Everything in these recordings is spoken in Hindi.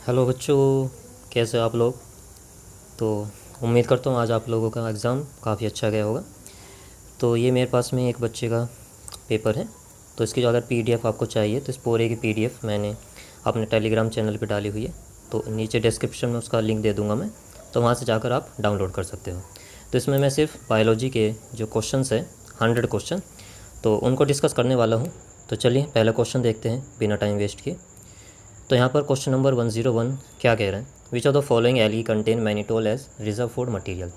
हेलो बच्चों, कैसे हो आप लोग। तो उम्मीद करता हूँ आज आप लोगों का एग्ज़ाम काफ़ी अच्छा गया होगा। तो ये मेरे पास में एक बच्चे का पेपर है। तो इसकी जो अगर पीडीएफ आपको चाहिए तो इस पूरे की पीडीएफ मैंने अपने टेलीग्राम चैनल पे डाली हुई है। तो नीचे डिस्क्रिप्शन में उसका लिंक दे दूँगा मैं, तो वहाँ से जाकर आप डाउनलोड कर सकते हो। तो इसमें मैं सिर्फ बायोलॉजी के जो क्वेश्चंस है 100 क्वेश्चन, तो उनको डिस्कस करने वाला हूँ। तो चलिए पहला क्वेश्चन देखते हैं बिना टाइम वेस्ट किए। तो यहाँ पर क्वेश्चन नंबर 101 क्या कह रहा है, which of the following algae contain mannitol as reserve food material.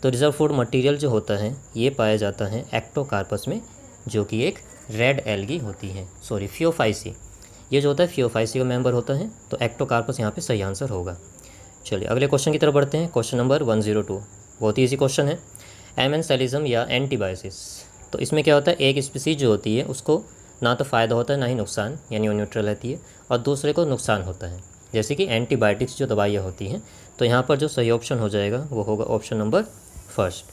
तो रिजर्व फूड मटेरियल जो होता है ये पाया जाता है एक्टोकार्पस में, जो कि एक रेड एल्गी होती है, सॉरी फियोफाइसी। ये जो होता है फियोफाइसी का मेंबर होता है, तो एक्टोकार्पस यहाँ पे सही आंसर होगा। चलिए अगले क्वेश्चन की तरफ बढ़ते हैं। क्वेश्चन नंबर 102 बहुत ही ईजी क्वेश्चन है, एमेंसेलिज्म या एंटीबायोसिस। तो इसमें क्या होता है, एक स्पीसीज जो होती है उसको ना तो फ़ायदा होता है ना ही नुकसान, यानी वो न्यूट्रल रहती है, और दूसरे को नुकसान होता है, जैसे कि एंटीबायोटिक्स जो दवाइयाँ होती हैं। तो यहाँ पर जो सही ऑप्शन हो जाएगा वो होगा ऑप्शन नंबर फर्स्ट।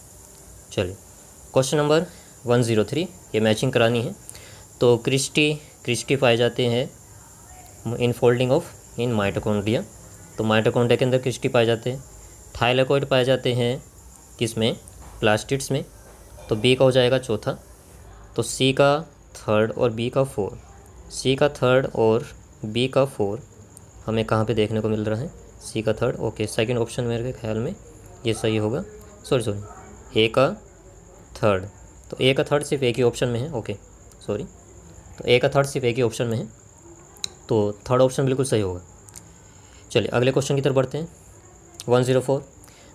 चलिए क्वेश्चन नंबर 103, ये मैचिंग करानी है। तो क्रिस्टी क्रिस्टी पाए जाते हैं in folding of in mitochondria. तो माइटोकॉन्ड्रिया के अंदर क्रिस्टी पाए जाते हैं। थाइलाकोइड पाए जाते हैं किस में, प्लास्टिड्स में। तो बी का हो जाएगा चौथा। तो सी का थर्ड और बी का फोर, सी का थर्ड और बी का फोर हमें कहाँ पे देखने को मिल रहा है, सी का थर्ड। ओके, सेकंड ऑप्शन मेरे ख्याल में ये सही होगा, सॉरी ए का थर्ड। तो ए का थर्ड सिर्फ एक ही ऑप्शन में है, ओके सॉरी, तो ए का थर्ड सिर्फ एक ही ऑप्शन में है, तो थर्ड ऑप्शन बिल्कुल सही होगा। चलिए अगले क्वेश्चन की तरफ बढ़ते हैं। 104,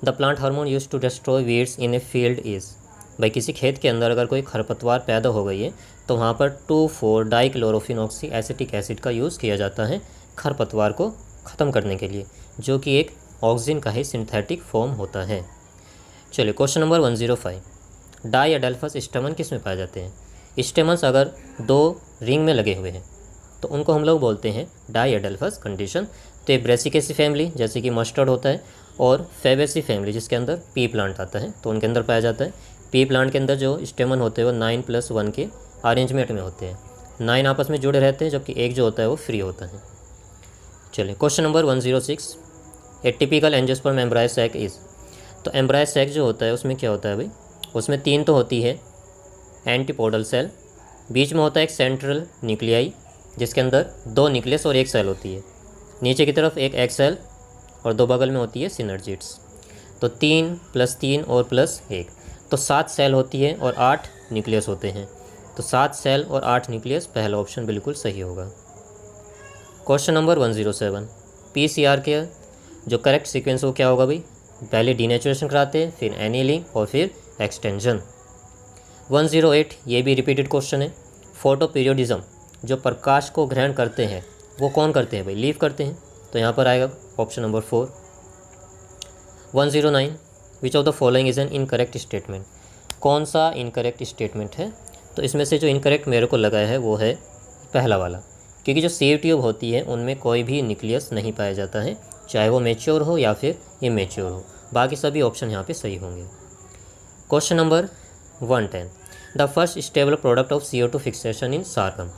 the plant hormone use to destroy weeds in a field is. भाई किसी खेत के अंदर अगर कोई खरपतवार पैदा हो गई है तो वहाँ पर 2,4 डाइक्लोरोफिनॉक्सी एसिटिक एसिड का यूज़ किया जाता है खरपतवार को ख़त्म करने के लिए, जो कि एक ऑक्सीजन का ही सिंथेटिक फॉर्म होता है। चलिए क्वेश्चन नंबर 105, डाईएडल्फस स्टेमन किस में पाए जाते हैं। स्टेमन्स अगर दो रिंग में लगे हुए हैं तो उनको हम लोग बोलते हैं डाईएडल्फस कंडीशन। तो ये ब्रेसिकेसी फैमिली जैसे कि मस्टर्ड होता है, और फेबेसी फैमिली जिसके अंदर पी प्लांट आता है, तो उनके अंदर पाया जाता है। पी प्लांट के अंदर जो स्टेमन होते हैं वो 9+1 के अरेंजमेंट में होते हैं, 9 आपस में जुड़े रहते हैं, जबकि एक जो होता है वो फ्री होता है। चलिए question number 106, a typical angiosperm embryo sac is. तो एम्ब्रायो सैक जो होता है उसमें क्या होता है भाई, उसमें 3 तो होती है एंटीपोडल सेल, बीच में होता है एक सेंट्रल न्यूक्लियाई जिसके अंदर 2 न्यूक्लियस और 1 सेल होती है, नीचे की तरफ एक एग सेल और 2 बगल में होती है सिनर्जिड्स। तो 3+3 और +1, तो 7 सेल होती है और 8 न्यूक्लियस होते हैं। तो 7 सेल और 8 न्यूक्लियस, पहला ऑप्शन बिल्कुल सही होगा। क्वेश्चन नंबर 107, पीसीआर के जो करेक्ट सीक्वेंस वो क्या होगा भाई, पहले डीनेचुरेशन कराते हैं, फिर एनीलिंग और फिर एक्सटेंशन। 108, ये भी रिपीटेड क्वेश्चन है, फोटो पीरियोडिज्म जो प्रकाश को ग्रहण करते हैं वो कौन करते हैं भाई, लीव करते हैं। तो यहाँ पर आएगा option number 4। 109, which of the following is an incorrect statement. कौन सा इनकरेक्ट स्टेटमेंट है, तो इसमें से जो इनकरेक्ट मेरे को लगा है वो है पहला वाला, क्योंकि जो सेव ट्यूब होती है उनमें कोई भी न्यूक्लियस नहीं पाया जाता है, चाहे वो मेच्योर हो या फिर इमेच्योर हो। बाकी सभी ऑप्शन यहाँ पे सही होंगे। Question number 110, the first stable product of CO2 fixation in sorghum.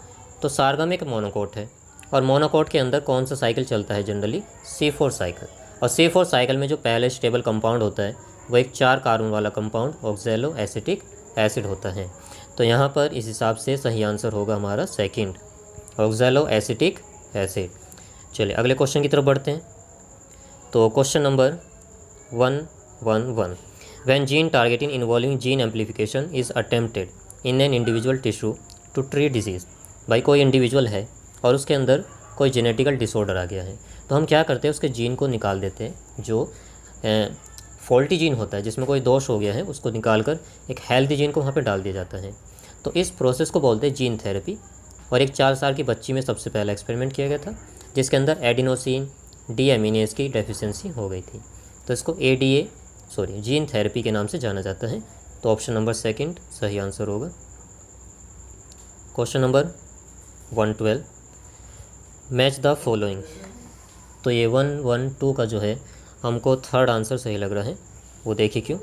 तो सारगम एक मोनोकोट है, और मोनोकोट के अंदर कौन सा साइकिल चलता है जनरली, C4 साइकिल। और C4 साइकिल में जो पहले स्टेबल कंपाउंड होता है वो एक 4 कार्बन वाला कंपाउंड ऑक्सैलो एसिटिक एसिड होता है। तो यहाँ पर इस हिसाब से सही आंसर होगा हमारा सेकंड, ऑक्सैलो एसिटिक एसिड। चलिए अगले क्वेश्चन की तरफ बढ़ते हैं। तो question number 111, when gene targeting involving gene amplification is attempted in an individual tissue to treat disease. भाई कोई इंडिविजुअल है और उसके अंदर कोई जेनेटिकल डिसऑर्डर आ गया है, तो हम क्या करते हैं, उसके जीन को निकाल देते हैं। जो फॉल्टी जीन होता है जिसमें कोई दोष हो गया है उसको निकाल कर एक हेल्दी जीन को वहाँ पे डाल दिया जाता है। तो इस प्रोसेस को बोलते हैं जीन थेरेपी। और एक 4 साल की बच्ची में सबसे पहला एक्सपेरिमेंट किया गया था जिसके अंदर एडिनोसिन डीएमिनेज की डेफिशिएंसी हो गई थी। तो इसको जीन थेरेपी के नाम से जाना जाता है। तो ऑप्शन नंबर सेकंड सही आंसर होगा। Question number 112, match the following. तो ये 112 का जो है हमको थर्ड आंसर सही लग रहा है, वो देखिए क्यों।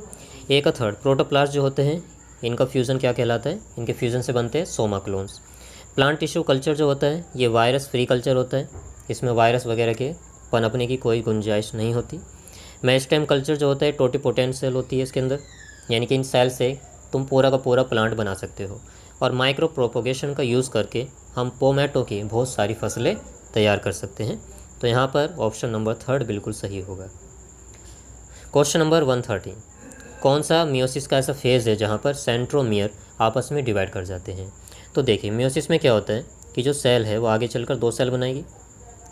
ए का थर्ड, प्रोटोप्लास्ट जो होते हैं इनका फ्यूज़न क्या कहलाता है, इनके फ्यूज़न से बनते हैं Soma clones. Plant tissue culture जो होता है ये वायरस फ्री कल्चर होता है, इसमें वायरस वगैरह के पनपने की कोई गुंजाइश नहीं होती। मेरिस्टेम कल्चर जो होता है टोटिपोटेंट सेल होती है इसके अंदर, यानी कि इन सेल से तुम पूरा का पूरा प्लांट बना सकते हो। और माइक्रो प्रोपोगेशन का यूज़ करके हम पोमैटो की बहुत सारी फसलें तैयार कर सकते हैं। तो यहाँ पर ऑप्शन नंबर 3 बिल्कुल सही होगा। क्वेश्चन नंबर 113, कौन सा मियोसिस का ऐसा फेज़ है जहाँ पर सेंट्रोमियर आपस में डिवाइड कर जाते हैं? तो देखिए मियोसिस में क्या होता है कि जो सेल है वो आगे चलकर 2 सेल बनाएगी,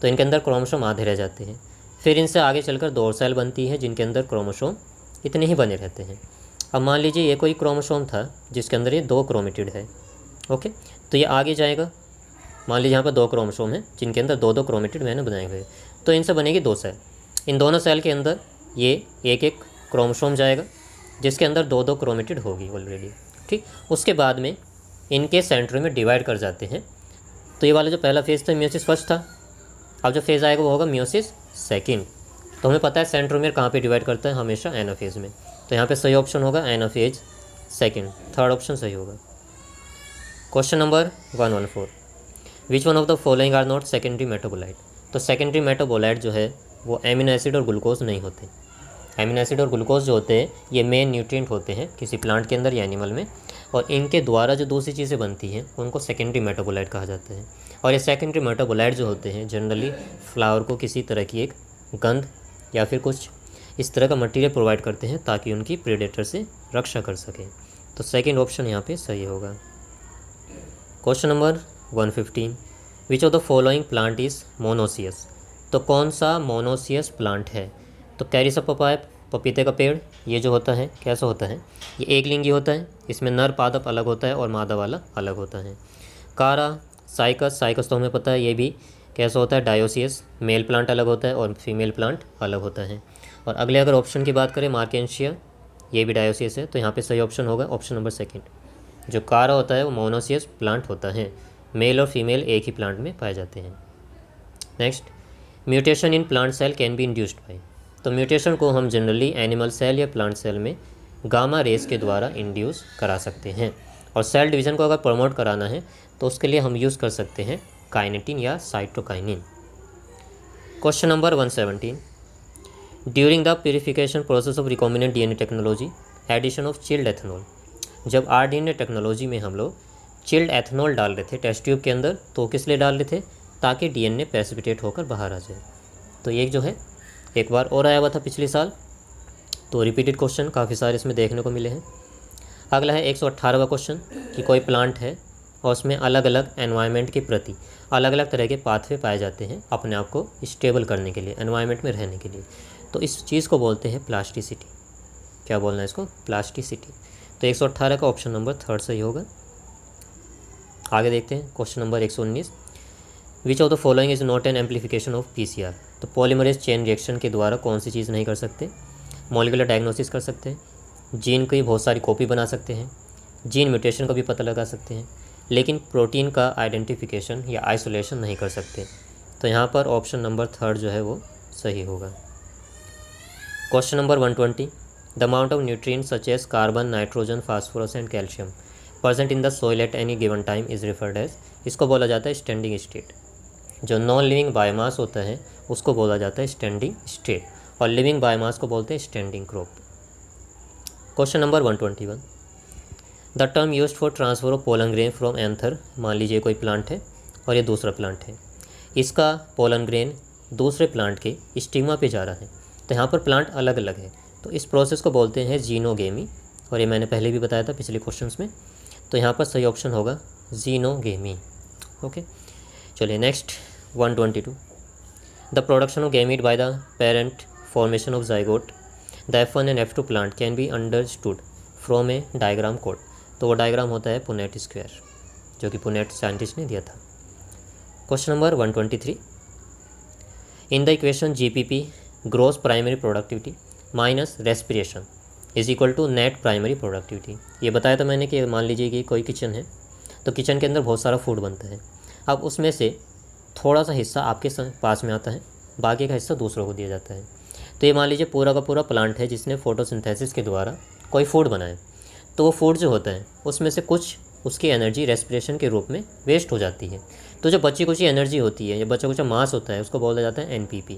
तो इनके अंदर क्रोमोसोम आधे रह जाते हैं। फिर इनसे आगे चलकर 2 सेल बनती है जिनके अंदर क्रोमोसोम इतने ही बने रहते हैं। अब मान लीजिए ये कोई क्रोमोसोम था जिसके अंदर ये 2 क्रोमेटिड है, ओके, तो ये आगे जाएगा। मान लीजिए यहाँ पर 2 क्रोमोसोम हैं जिनके अंदर 2-2 क्रोमेटिड मैंने बनाए हुए, तो इनसे बनेगी 2 सेल। इन दोनों सेल के अंदर ये एक एक क्रोमोसोम जाएगा जिसके अंदर 2-2 क्रोमेटिड होगी ऑलरेडी, ठीक। उसके बाद में इनके सेंटर में डिवाइड कर जाते हैं। तो ये वाला जो पहला फेज़ था मियोसिस फर्स्ट था, अब जो फेज़ आएगा वो होगा मियोसिस सेकंड। तो हमें पता है सेंट्रोमियर कहाँ पे डिवाइड करता है, हमेशा एनाफेज में। तो यहाँ पे सही ऑप्शन होगा एनाफेज सेकंड, थर्ड ऑप्शन सही होगा। Question number 114, which one of the following are not secondary metabolite? तो सेकेंडरी मेटाबोलाइट जो है वो एमिनो एसिड और ग्लूकोज नहीं होते। एमिनो एसिड और ग्लूकोज जो होते हैं ये मेन न्यूट्रिएंट होते हैं किसी प्लांट के अंदर या एनिमल में, और इनके द्वारा जो दूसरी चीज़ें बनती हैं उनको सेकेंडरी मेटाबोलाइट कहा जाता है। और ये सेकेंडरी मेटाबोलाइट जो होते हैं जनरली फ्लावर को किसी तरह की एक गंध या फिर कुछ इस तरह का मटेरियल प्रोवाइड करते हैं ताकि उनकी प्रेडेटर से रक्षा कर सकें। तो सेकेंड ऑप्शन यहाँ पे सही होगा। Question number 115, which of the following plant is monoecious? तो कौन सा मोनोसियस प्लांट है? तो कैरिस पपाया, पपीते का पेड़, ये जो होता है कैसा होता है, ये एक लिंगी होता है, इसमें नर पादप अलग होता है और मादा वाला अलग होता है। कारा, साइकस, साइकस तो हमें पता है ये भी कैसा होता है, डायोसियस, मेल प्लांट अलग होता है और फीमेल प्लांट अलग होता है। और अगले अगर ऑप्शन की बात करें मार्केंशिया, ये भी डायोसियस है, तो यहाँ पे सही ऑप्शन होगा ऑप्शन नंबर सेकंड। जो कारा होता है वो मोनोसियस प्लांट होता है, मेल और फीमेल एक ही प्लांट में पाए जाते हैं। Next, mutation in plant cell can be induced by? तो म्यूटेशन को हम जनरली एनिमल सेल या प्लांट सेल में गामा रेस के द्वारा इंड्यूस करा सकते हैं। और सेल डिवीज़न को अगर प्रमोट कराना है तो उसके लिए हम यूज़ कर सकते हैं काइनेटिन या cytokinin. Question number 117, during the purification process of recombinant DNA technology addition of chilled ethanol? जब आरडीएनए टेक्नोलॉजी में हम लोग चिल्ड एथेनॉल डाल रहे थे टेस्ट ट्यूब के अंदर, तो किस लिए डाल रहे थे? ताकि डीएनए प्रेसिपिटेट होकर बाहर आ जाए। तो ये जो है एक बार और आया हुआ था पिछले साल, तो रिपीटेड क्वेश्चन काफ़ी सारे इसमें देखने को मिले हैं। अगला है 118वां क्वेश्चन कि कोई प्लांट है और उसमें अलग अलग एनवायरनमेंट के प्रति अलग अलग तरह के पाथवे पाए जाते हैं अपने आप को स्टेबल करने के लिए, एनवायरनमेंट में रहने के लिए। तो इस चीज़ को बोलते हैं प्लास्टिसिटी। क्या बोलना है इसको? प्लास्टिसिटी। तो 118 का ऑप्शन नंबर 3 सही होगा। आगे देखते हैं question number 119, which of the following is not N amplification of PCR? तो पॉलीमरेज चेन रिएक्शन के द्वारा कौन सी चीज़ नहीं कर सकते? मॉलिक्यूलर डायग्नोसिस कर सकते हैं, जीन की बहुत सारी कॉपी बना सकते हैं, जीन म्यूटेशन का भी पता लगा सकते हैं, लेकिन प्रोटीन का आइडेंटिफिकेशन या आइसोलेशन नहीं कर सकते। तो यहाँ पर ऑप्शन नंबर 3 जो है वो सही होगा। Question number 120, the amount of nutrients such as carbon, nitrogen, phosphorus and calcium present in the soil at any given time is referred as? इसको बोला जाता है स्टैंडिंग स्टेट। जो नॉन लिविंग बायोमास होता है उसको बोला जाता है स्टैंडिंग स्टेट, और लिविंग बायोमास को बोलते हैं standing crop. Question number 121, the term used for transfer of pollen grain from anther? मान लीजिए कोई प्लांट है और ये दूसरा प्लांट है, इसका पोलन ग्रेन दूसरे प्लांट के स्टिग्मा पे जा रहा है, तो यहाँ पर प्लांट अलग अलग है, तो इस प्रोसेस को बोलते हैं जीनोगेमी। और ये मैंने पहले भी बताया था पिछले क्वेश्चंस में। तो यहाँ पर सही ऑप्शन होगा जीनोगेमी। ओके, चलिए next 122, the production of gamete by the parent, formation of zygote, the F1 and F2 plant can be understood from A diagram code? तो वो डायग्राम होता है पुनेट स्क्वायर, जो कि पुनेट साइंटिस्ट ने दिया था। Question number 123, in the equation GPP gross primary productivity minus respiration is equal to net primary productivity. ये बताया था मैंने कि मान लीजिए कि कोई किचन है, तो किचन के अंदर बहुत सारा फूड बनता है। अब उसमें से थोड़ा सा हिस्सा आपके पास में आता है, बाकी का हिस्सा दूसरों को दिया जाता है। तो ये मान लीजिए पूरा का पूरा प्लांट है जिसने फोटोसिंथेसिस के द्वारा कोई फूड बनाया, तो वो फूड जो होता है उसमें से कुछ उसकी एनर्जी रेस्पिरेशन के रूप में वेस्ट हो जाती है। तो जो बची कुची एनर्जी होती है या बचा कुचा मास होता है उसको बोला जाता है NPP।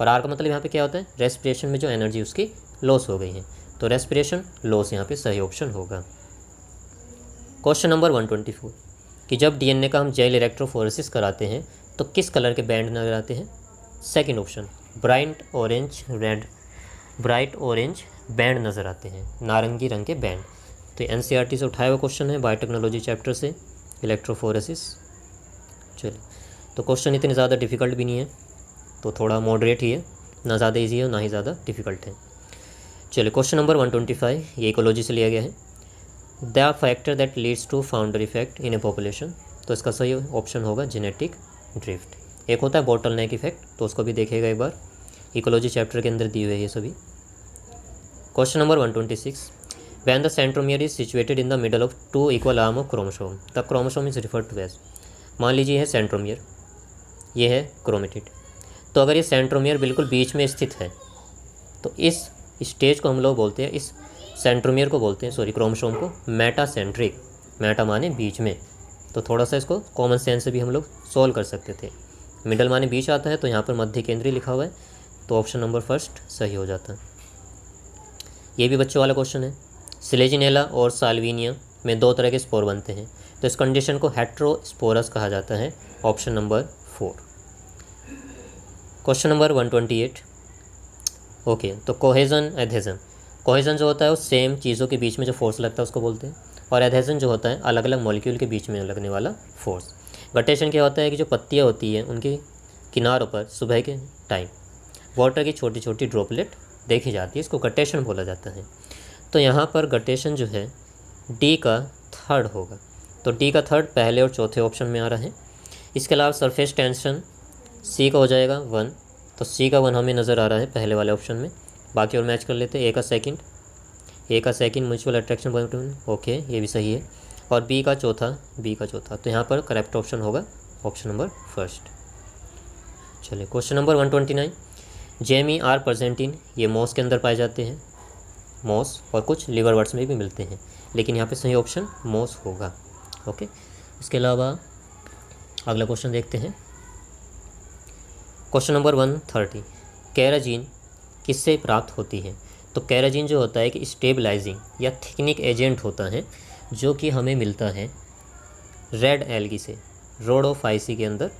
और आर का मतलब यहाँ पे क्या होता है, रेस्पिरेशन में जो एनर्जी उसकी लॉस हो गई है, तो रेस्पिरेशन लॉस यहाँ पे सही ऑप्शन होगा। क्वेश्चन नंबर 124 कि जब डीएनए का हम जेल इलेक्ट्रोफोरेसिस कराते हैं तो किस कलर के बैंड नजर आते हैं। Second option bright orange red, bright orange band नज़र आते हैं, नारंगी रंग के बैंड। तो एनसीईआरटी से उठाया हुआ क्वेश्चन है, बायोटेक्नोलॉजी चैप्टर से, इलेक्ट्रोफोरेसिस। चलिए, तो क्वेश्चन इतने ज़्यादा डिफ़िकल्ट भी नहीं है, तो थोड़ा मॉडरेट ही है, ना ज़्यादा इजी है ना ही ज़्यादा डिफ़िकल्ट है। चलिए, क्वेश्चन नंबर 125 ये इकोलॉजी से लिया गया है। The factor that leads to founder effect in a population, तो इसका सही ऑप्शन होगा जेनेटिक ड्रिफ्ट। एक होता है बॉटल नेक इफेक्ट, तो उसको भी देखिएगा एक बार, इकोलॉजी चैप्टर के अंदर दिए हुए ये सभी। Question number 126 when the centromere is situated in the middle of two equal arm of chromosome the chromosome is referred to as. मान लीजिए है सेंट्रोमियर, ये है क्रोमेटिड। तो अगर ये सेंट्रोमियर बिल्कुल बीच में स्थित है तो इस स्टेज को हम लोग बोलते हैं, इस सेंट्रोमियर को बोलते हैं, सॉरी क्रोमोसोम को मेटासेंट्रिक। मेटा माने बीच में, तो थोड़ा सा इसको कॉमन सेंस से भी हम लोग सॉल्व कर सकते थे। मिडल माने बीच आता है, तो यहाँ पर मध्य केंद्रीय लिखा हुआ है, तो ऑप्शन नंबर फर्स्ट सही हो जाता है। ये भी बच्चों वाला क्वेश्चन है। सिलेजिनेला और साल्विनिया में दो तरह के स्पोर बनते हैं, तो इस कंडीशन को हेट्रोस्पोरस कहा जाता है, option number 4। Question number 128 okay, तो कोहेजन एडहेजन, कोहेजन जो होता है वो सेम चीज़ों के बीच में जो फोर्स लगता है उसको बोलते हैं, और एडहेजन जो होता है अलग अलग मॉलिक्यूल के बीच में लगने वाला फोर्स। गटेशन क्या होता है कि जो पत्तियाँ होती हैं उनकी किनारों पर सुबह के टाइम वाटर की छोटी छोटी ड्रॉपलेट देखी जाती है, इसको गटेशन बोला जाता है। तो यहाँ पर गटेशन जो है डी का थर्ड होगा, तो डी का थर्ड पहले और चौथे ऑप्शन में आ रहा है। इसके अलावा सरफेस टेंशन सी का हो जाएगा 1, तो सी का 1 हमें नज़र आ रहा है पहले वाले ऑप्शन में। बाकी और मैच कर लेते हैं, ए का second mutual attraction between, okay ये भी सही है, और बी का चौथा, तो यहाँ पर करेक्ट ऑप्शन होगा ऑप्शन नंबर फर्स्ट। चलिए, क्वेश्चन नंबर 129 जेमी आर परसेंटिन, ये मॉस के अंदर पाए जाते हैं, मॉस और कुछ लिवर वर्ड्स में भी मिलते हैं, लेकिन यहाँ पे सही ऑप्शन मॉस होगा। ओके, इसके अलावा अगला क्वेश्चन देखते हैं। क्वेश्चन नंबर 130 केराजीन किससे प्राप्त होती है। तो केराजीन जो होता है कि स्टेबलाइजिंग या थिकनिंग एजेंट होता है, जो कि हमें मिलता है रेड एल्गी से, रोडोफाइसी के अंदर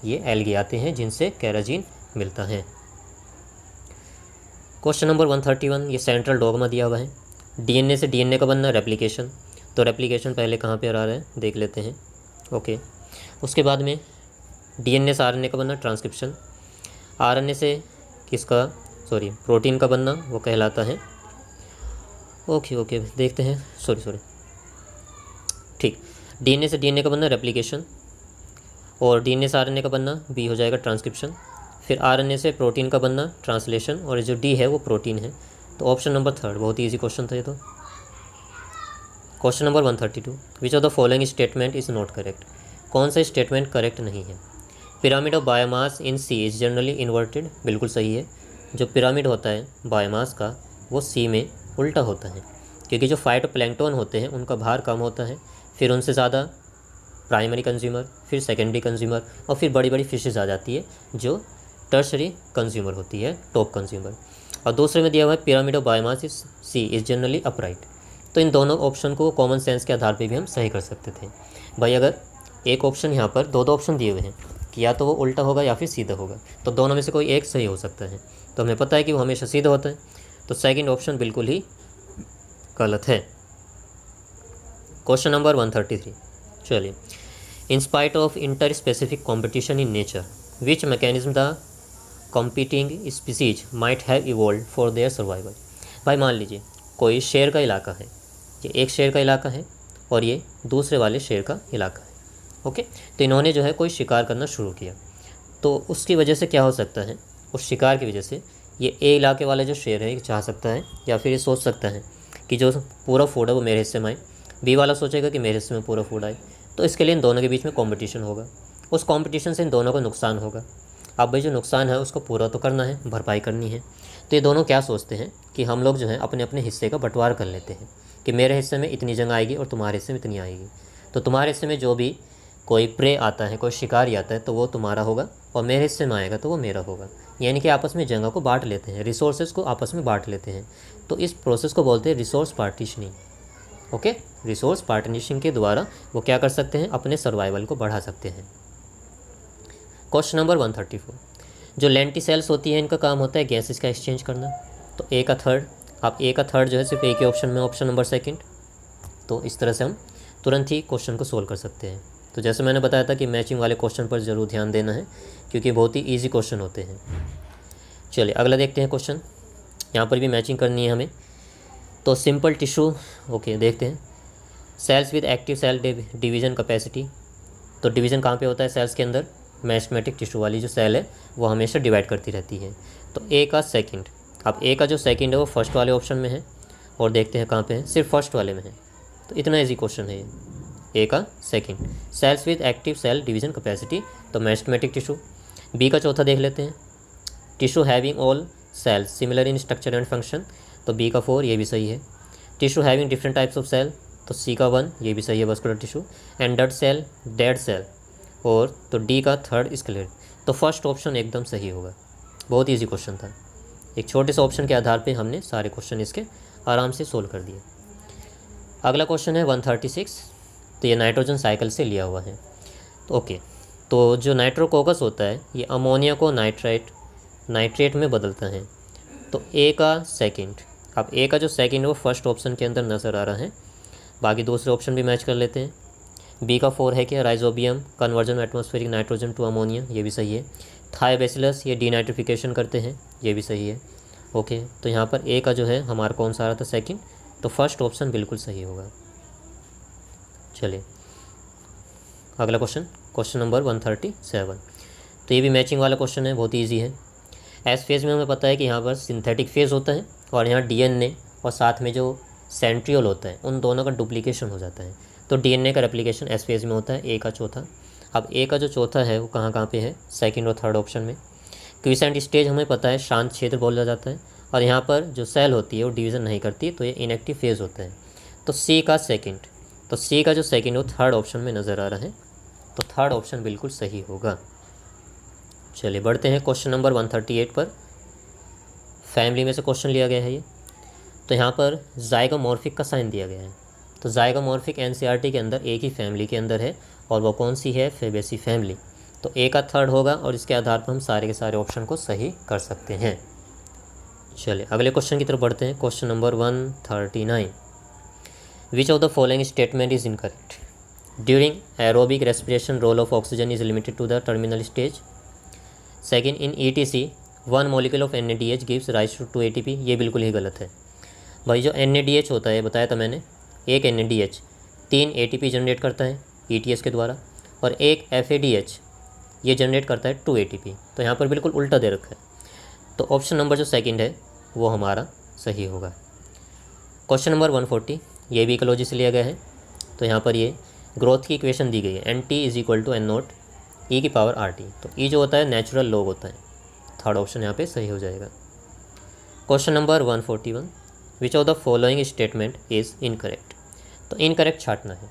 ये एल्गी आते हैं जिनसे केराजीन मिलता है। क्वेश्चन नंबर 131 ये सेंट्रल डोगमा दिया हुआ है, डीएनए से डीएनए का बनना रेप्लिकेशन, तो रेप्लिकेशन पहले कहाँ पे आ रहा है देख लेते हैं। ओके, उसके बाद में डीएनए से आरएनए का बनना ट्रांसक्रिप्शन, आरएनए से किसका प्रोटीन का बनना वो कहलाता है, ओके देखते हैं, ठीक, डीएनए से डीएनए का बनना रेप्लिकेशन, और डीएनए से आरएनए का बनना बी हो जाएगा ट्रांसक्रिप्शन, फिर आरएनए से प्रोटीन का बनना ट्रांसलेशन, और जो डी है वो प्रोटीन है, तो ऑप्शन नंबर थर्ड। बहुत ही ईजी क्वेश्चन था ये तो। Question number 132 which of the following statement is not correct, कौन सा स्टेटमेंट करेक्ट नहीं है। Pyramid of biomass in sea is generally inverted, बिल्कुल सही है। जो पिरामिड होता है बायोमास का वो सी में उल्टा होता है, क्योंकि जो फाइटोप्लैंक्टन होते हैं उनका भार कम होता है, फिर उनसे ज़्यादा प्राइमरी कंज्यूमर, फिर सेकेंडरी कंज्यूमर, और फिर बड़ी बड़ी फिशेज़ आ जाती है जो टर्शरी कंज्यूमर होती है, टॉप कंज्यूमर। और दूसरे में दिया हुआ है pyramid of biomass is sea is generally upright. तो इन दोनों ऑप्शन को कॉमन सेंस के आधार पे भी हम सही कर सकते थे भाई। अगर एक ऑप्शन यहाँ पर दो ऑप्शन दिए हुए हैं कि या तो वो उल्टा होगा या फिर सीधा होगा, तो दोनों में से कोई एक सही हो सकता है, तो हमें पता है कि वो हमेशा सीधा होता है, तो सेकंड ऑप्शन बिल्कुल ही गलत है। क्वेश्चन नंबर 133 चलिए, in spite of inter specific competition in nature which mechanism the competing species might have evolve for their survival. भाई मान लीजिए कोई शेर का इलाका है, ये एक शेर का इलाका है और ये दूसरे वाले शेर का इलाका है, ओके। तो इन्होंने जो है कोई शिकार करना शुरू किया, तो उसकी वजह से क्या हो सकता है, उस शिकार की वजह से ये ए इलाके वाला जो शेर है ये चाह सकता है या फिर ये सोच सकता है कि जो पूरा फूड है वो मेरे हिस्से में आए, बी वाला सोचेगा कि मेरे हिस्से में पूरा फूड आए, तो इसके लिए इन दोनों के बीच में कंपटीशन होगा, उस कंपटीशन से इन दोनों को नुकसान होगा। अब भाई जो नुकसान है उसको पूरा तो करना है, भरपाई करनी है, तो ये दोनों क्या सोचते हैं कि हम लोग जो है अपने अपने हिस्से का बंटवारा कर लेते हैं कि मेरे हिस्से में इतनी जगह आएगी और तुम्हारे हिस्से में इतनी आएगी, तो तुम्हारे हिस्से में जो भी कोई प्रे आता है, कोई शिकारी आता है, तो वो तुम्हारा होगा और मेरे हिस्से में आएगा तो वो मेरा होगा। यानी कि आपस में जगह को बांट लेते हैं, रिसोर्सेज को आपस में बांट लेते हैं। तो इस प्रोसेस को बोलते हैं resource partitioning. Okay, resource partitioning के द्वारा वो क्या कर सकते हैं, अपने सर्वाइवल को बढ़ा सकते हैं। क्वेश्चन नंबर 134, जो लेंटिसेल्स होती है इनका काम होता है गैसेस का एक्सचेंज करना। तो ए का थर्ड, अब ए का थर्ड जो है सिर्फ एक ही ऑप्शन में, ऑप्शन नंबर सेकंड। तो इस तरह से हम तुरंत ही क्वेश्चन को सोल्व कर सकते हैं। तो जैसे मैंने बताया था कि मैचिंग वाले क्वेश्चन पर ज़रूर ध्यान देना है, क्योंकि बहुत ही ईजी क्वेश्चन होते हैं। चलिए अगला देखते हैं क्वेश्चन। यहाँ पर भी मैचिंग करनी है हमें। तो सिंपल टिश्यू, ओके देखते हैं। Cells with active cell division capacity. तो डिवीज़न कहाँ पे होता है सेल्स के अंदर, मेरिस्टेमेटिक टिश्यू वाली जो सेल है वो हमेशा डिवाइड करती रहती है। तो ए का सेकंड, अब ए का जो सेकंड है वो फर्स्ट वाले ऑप्शन में है, और देखते हैं कहाँ पे है, सिर्फ फर्स्ट वाले में है। तो इतना इजी क्वेश्चन है ये। ए का second, cells with active cell division capacity, तो मेरिस्टेमेटिक टिश्यू। बी का चौथा देख लेते हैं, tissue having all cells similar in structure and function. तो बी का 4, ये भी सही है। Tissue having different types of cell, तो सी का 1, ये भी सही है, vascular tissue. And dead cell, और तो डी का थर्ड स्केलेट। तो फर्स्ट ऑप्शन एकदम सही होगा। बहुत ईजी क्वेश्चन था, एक छोटे से ऑप्शन के आधार पे हमने सारे क्वेश्चन इसके आराम से सोल्व कर दिए। अगला क्वेश्चन है 136। तो ये नाइट्रोजन साइकिल से लिया हुआ है। तो ओके, तो जो नाइट्रोकोकस होता है ये अमोनिया को नाइट्रेट में बदलता है। तो ए का सेकंड, अब ए का जो सेकंड है वो फर्स्ट ऑप्शन के अंदर नज़र आ रहा है, बाकी दूसरे ऑप्शन भी मैच कर लेते हैं। बी का 4 है कि Rhizobium conversion atmospheric nitrogen to ammonia, ये भी सही है। थायोबैसिलस ये डीनाइट्रिफिकेशन करते हैं, ये भी सही है। ओके, तो यहाँ पर ए का जो है हमारा कौन सा आ रहा था, सेकंड। तो फर्स्ट ऑप्शन बिल्कुल सही होगा। चलिए अगला क्वेश्चन, क्वेश्चन नंबर 137। तो ये भी मैचिंग वाला क्वेश्चन है, बहुत ईजी है। एस फेज़ में हमें पता है कि यहाँ पर सिंथेटिक फेज़ होता है, और यहाँ डीएनए और साथ में जो सेंट्रियोल होता है उन दोनों का डुप्लीकेशन हो जाता है। तो डीएनए का रेप्लिकेशन एस फेज़ में होता है, ए का चौथा। अब ए का जो चौथा है वो कहाँ कहाँ पे है, सेकंड और थर्ड ऑप्शन में। क्विसेंट स्टेज हमें पता है शांत क्षेत्र बोला जाता है, और यहाँ पर जो सेल होती है वो डिवीज़न नहीं करती, तो ये इनएक्टिव फेज़ होता है। तो सी का सेकंड, तो सी का जो सेकंड है वो थर्ड ऑप्शन में नज़र आ रहा है, तो थर्ड ऑप्शन बिल्कुल सही होगा। चलिए बढ़ते हैं क्वेश्चन नंबर 138 पर। फैमिली में से क्वेश्चन लिया गया है ये। तो यहाँ पर जाइगोमॉर्फिक का साइन दिया गया है। तो जाइगोमॉर्फिक एनसीईआरटी के अंदर एक ही फैमिली के अंदर है, और वो कौन सी है, फेबेसी फैमिली। तो ए का थर्ड होगा, और इसके आधार पर हम सारे के सारे ऑप्शन को सही कर सकते हैं। चलिए अगले क्वेश्चन की तरफ बढ़ते हैं। Question number 139, which of the following statement is incorrect. During aerobic respiration role of oxygen is limited to the terminal stage. Second, in ETC 1 molecule of NADH gives rise to 2 ATP, ये बिल्कुल ही गलत है भाई। जो NADH होता है बताया था मैंने, एक NADH 3 ATP जनरेट करता है ETS के द्वारा, और एक FADH ये जनरेट करता है 2 ATP। तो यहाँ पर बिल्कुल उल्टा दे रखा है, तो ऑप्शन नंबर जो सेकंड है वो हमारा सही होगा। क्वेश्चन नंबर 140, ये भी इकोलॉजी से लिया गया है। तो यहाँ पर ये ग्रोथ की इक्वेशन दी गई है, NT = N0 e⁻RT। तो E जो होता है नेचुरल लॉग होता है, थर्ड ऑप्शन यहाँ पे सही हो जाएगा। Question number 141, which of the following statement is incorrect. तो इनकरेक्ट छाटना है।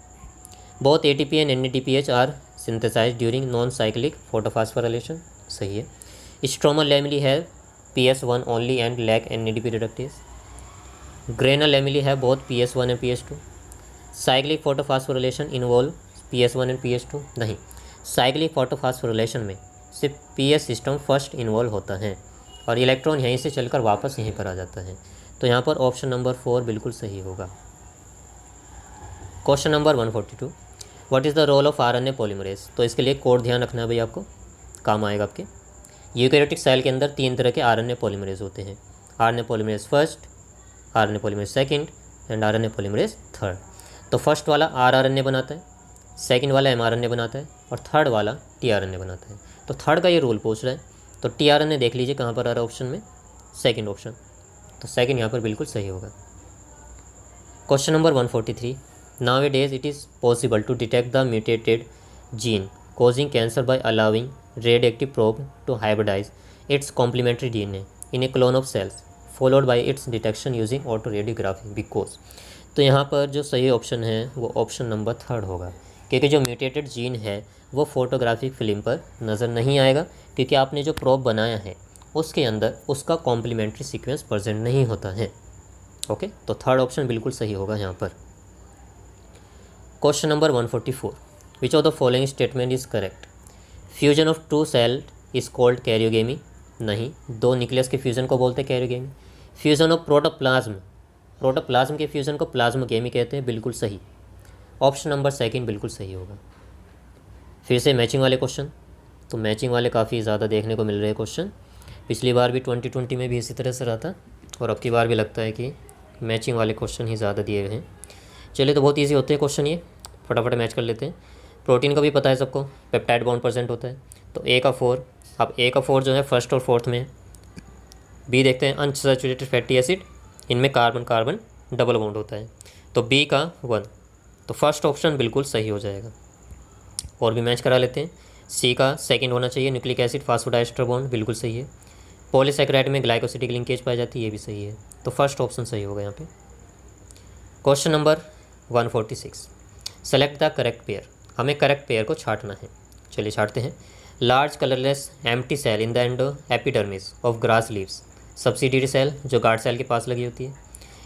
Both ATP and NADPH are synthesised during non cyclic photophosphorylation, सही है। स्ट्रोमा लैमेली है PS1 only and lack NADP reductase. Grana lamellae है both PS1 and PS2। Cyclic photophosphorylation involve PS1 and PS2, नहीं। साइक्लिक फोटोफॉस्फोराइलेशन में सिर्फ PS सिस्टम फर्स्ट इन्वॉल्व होता है, और इलेक्ट्रॉन यहीं से चलकर वापस यहीं पर आ जाता है। तो यहाँ पर ऑप्शन नंबर 4 बिल्कुल सही होगा। Question number 142, what is the role of RNA polymerase. तो इसके लिए कोड ध्यान रखना है भाई, आपको काम आएगा आपके। यूकैरियोटिक सेल के अंदर 3 तरह के RNA पॉलीमरेज होते हैं, RNA polymerase first, RNA polymerase second and RNA polymerase third. तो फर्स्ट वाला rRNA बनाता है, सेकंड वाला mRNA बनाता है, और थर्ड वाला tRNA बनाता है। तो थर्ड का ये रोल पूछ रहा है, तो tRNA देख लीजिए कहाँ पर आ रहा है ऑप्शन में, सेकंड ऑप्शन। तो सेकंड यहाँ पर बिल्कुल सही होगा। Question number 143, nowadays it is possible to detect the mutated gene causing cancer by allowing radioactive probe to hybridize its complementary DNA in a clone of cells followed by its detection using autoradiography because। तो यहाँ पर जो सही ऑप्शन है वो ऑप्शन नंबर थर्ड होगा, क्योंकि जो म्यूटेटेड जीन है वो फोटोग्राफिक फिल्म पर नज़र नहीं आएगा, क्योंकि आपने जो प्रोब बनाया है उसके अंदर उसका कॉम्प्लीमेंट्री सीक्वेंस प्रेजेंट नहीं होता है। ओके, तो थर्ड ऑप्शन बिल्कुल सही होगा यहाँ पर। Question number 144, which of the following statement is correct? Fusion of two cell is called karyogamy. नहीं, दो न्यूक्लियस के फ्यूज़न को बोलते हैं कैरियोगेमी। फ्यूज़न ऑफ प्रोटोप्लाज्म के फ्यूज़न को प्लाज्मोगेमी कहते हैं, बिल्कुल सही। ऑप्शन नंबर सेकंड बिल्कुल सही होगा। फिर से मैचिंग वाले क्वेश्चन, तो मैचिंग वाले काफ़ी ज़्यादा देखने को मिल रहे हैं क्वेश्चन। पिछली बार भी 2020 में भी इसी तरह से रहा था, और अब की बार भी लगता है कि मैचिंग वाले क्वेश्चन ही ज़्यादा दिए हुए हैं। चलिए, तो बहुत ईजी होते हैं क्वेश्चन, ये फटाफट मैच कर लेते हैं। प्रोटीन का भी पता है सबको, पेप्टाइड बॉन्ड प्रेजेंट होता है, तो A का 4। अब A का 4 जो है फर्स्ट और फोर्थ में। बी देखते हैं, अनसैचुरेटेड फैटी एसिड, इनमें कार्बन कार्बन डबल बॉन्ड होता है, तो B का 1। तो फर्स्ट ऑप्शन बिल्कुल सही हो जाएगा। और भी मैच करा लेते हैं। C का सेकंड होना चाहिए, न्यूक्लिक एसिड फास्फोडाइस्टर बॉन्ड, बिल्कुल सही है। पॉलीसैकेराइड में ग्लाइकोसिडिक लिंकेज पाई जाती है, ये भी सही है, तो फर्स्ट ऑप्शन सही होगा यहाँ पे। Question number 146, select the correct pair. हमें करेक्ट पेयर को छांटना है, चलिए छांटते हैं। Large colourless empty cell in the endo epidermis of grass leaves, subsidiary cell जो गार्ड सेल के पास लगी होती है।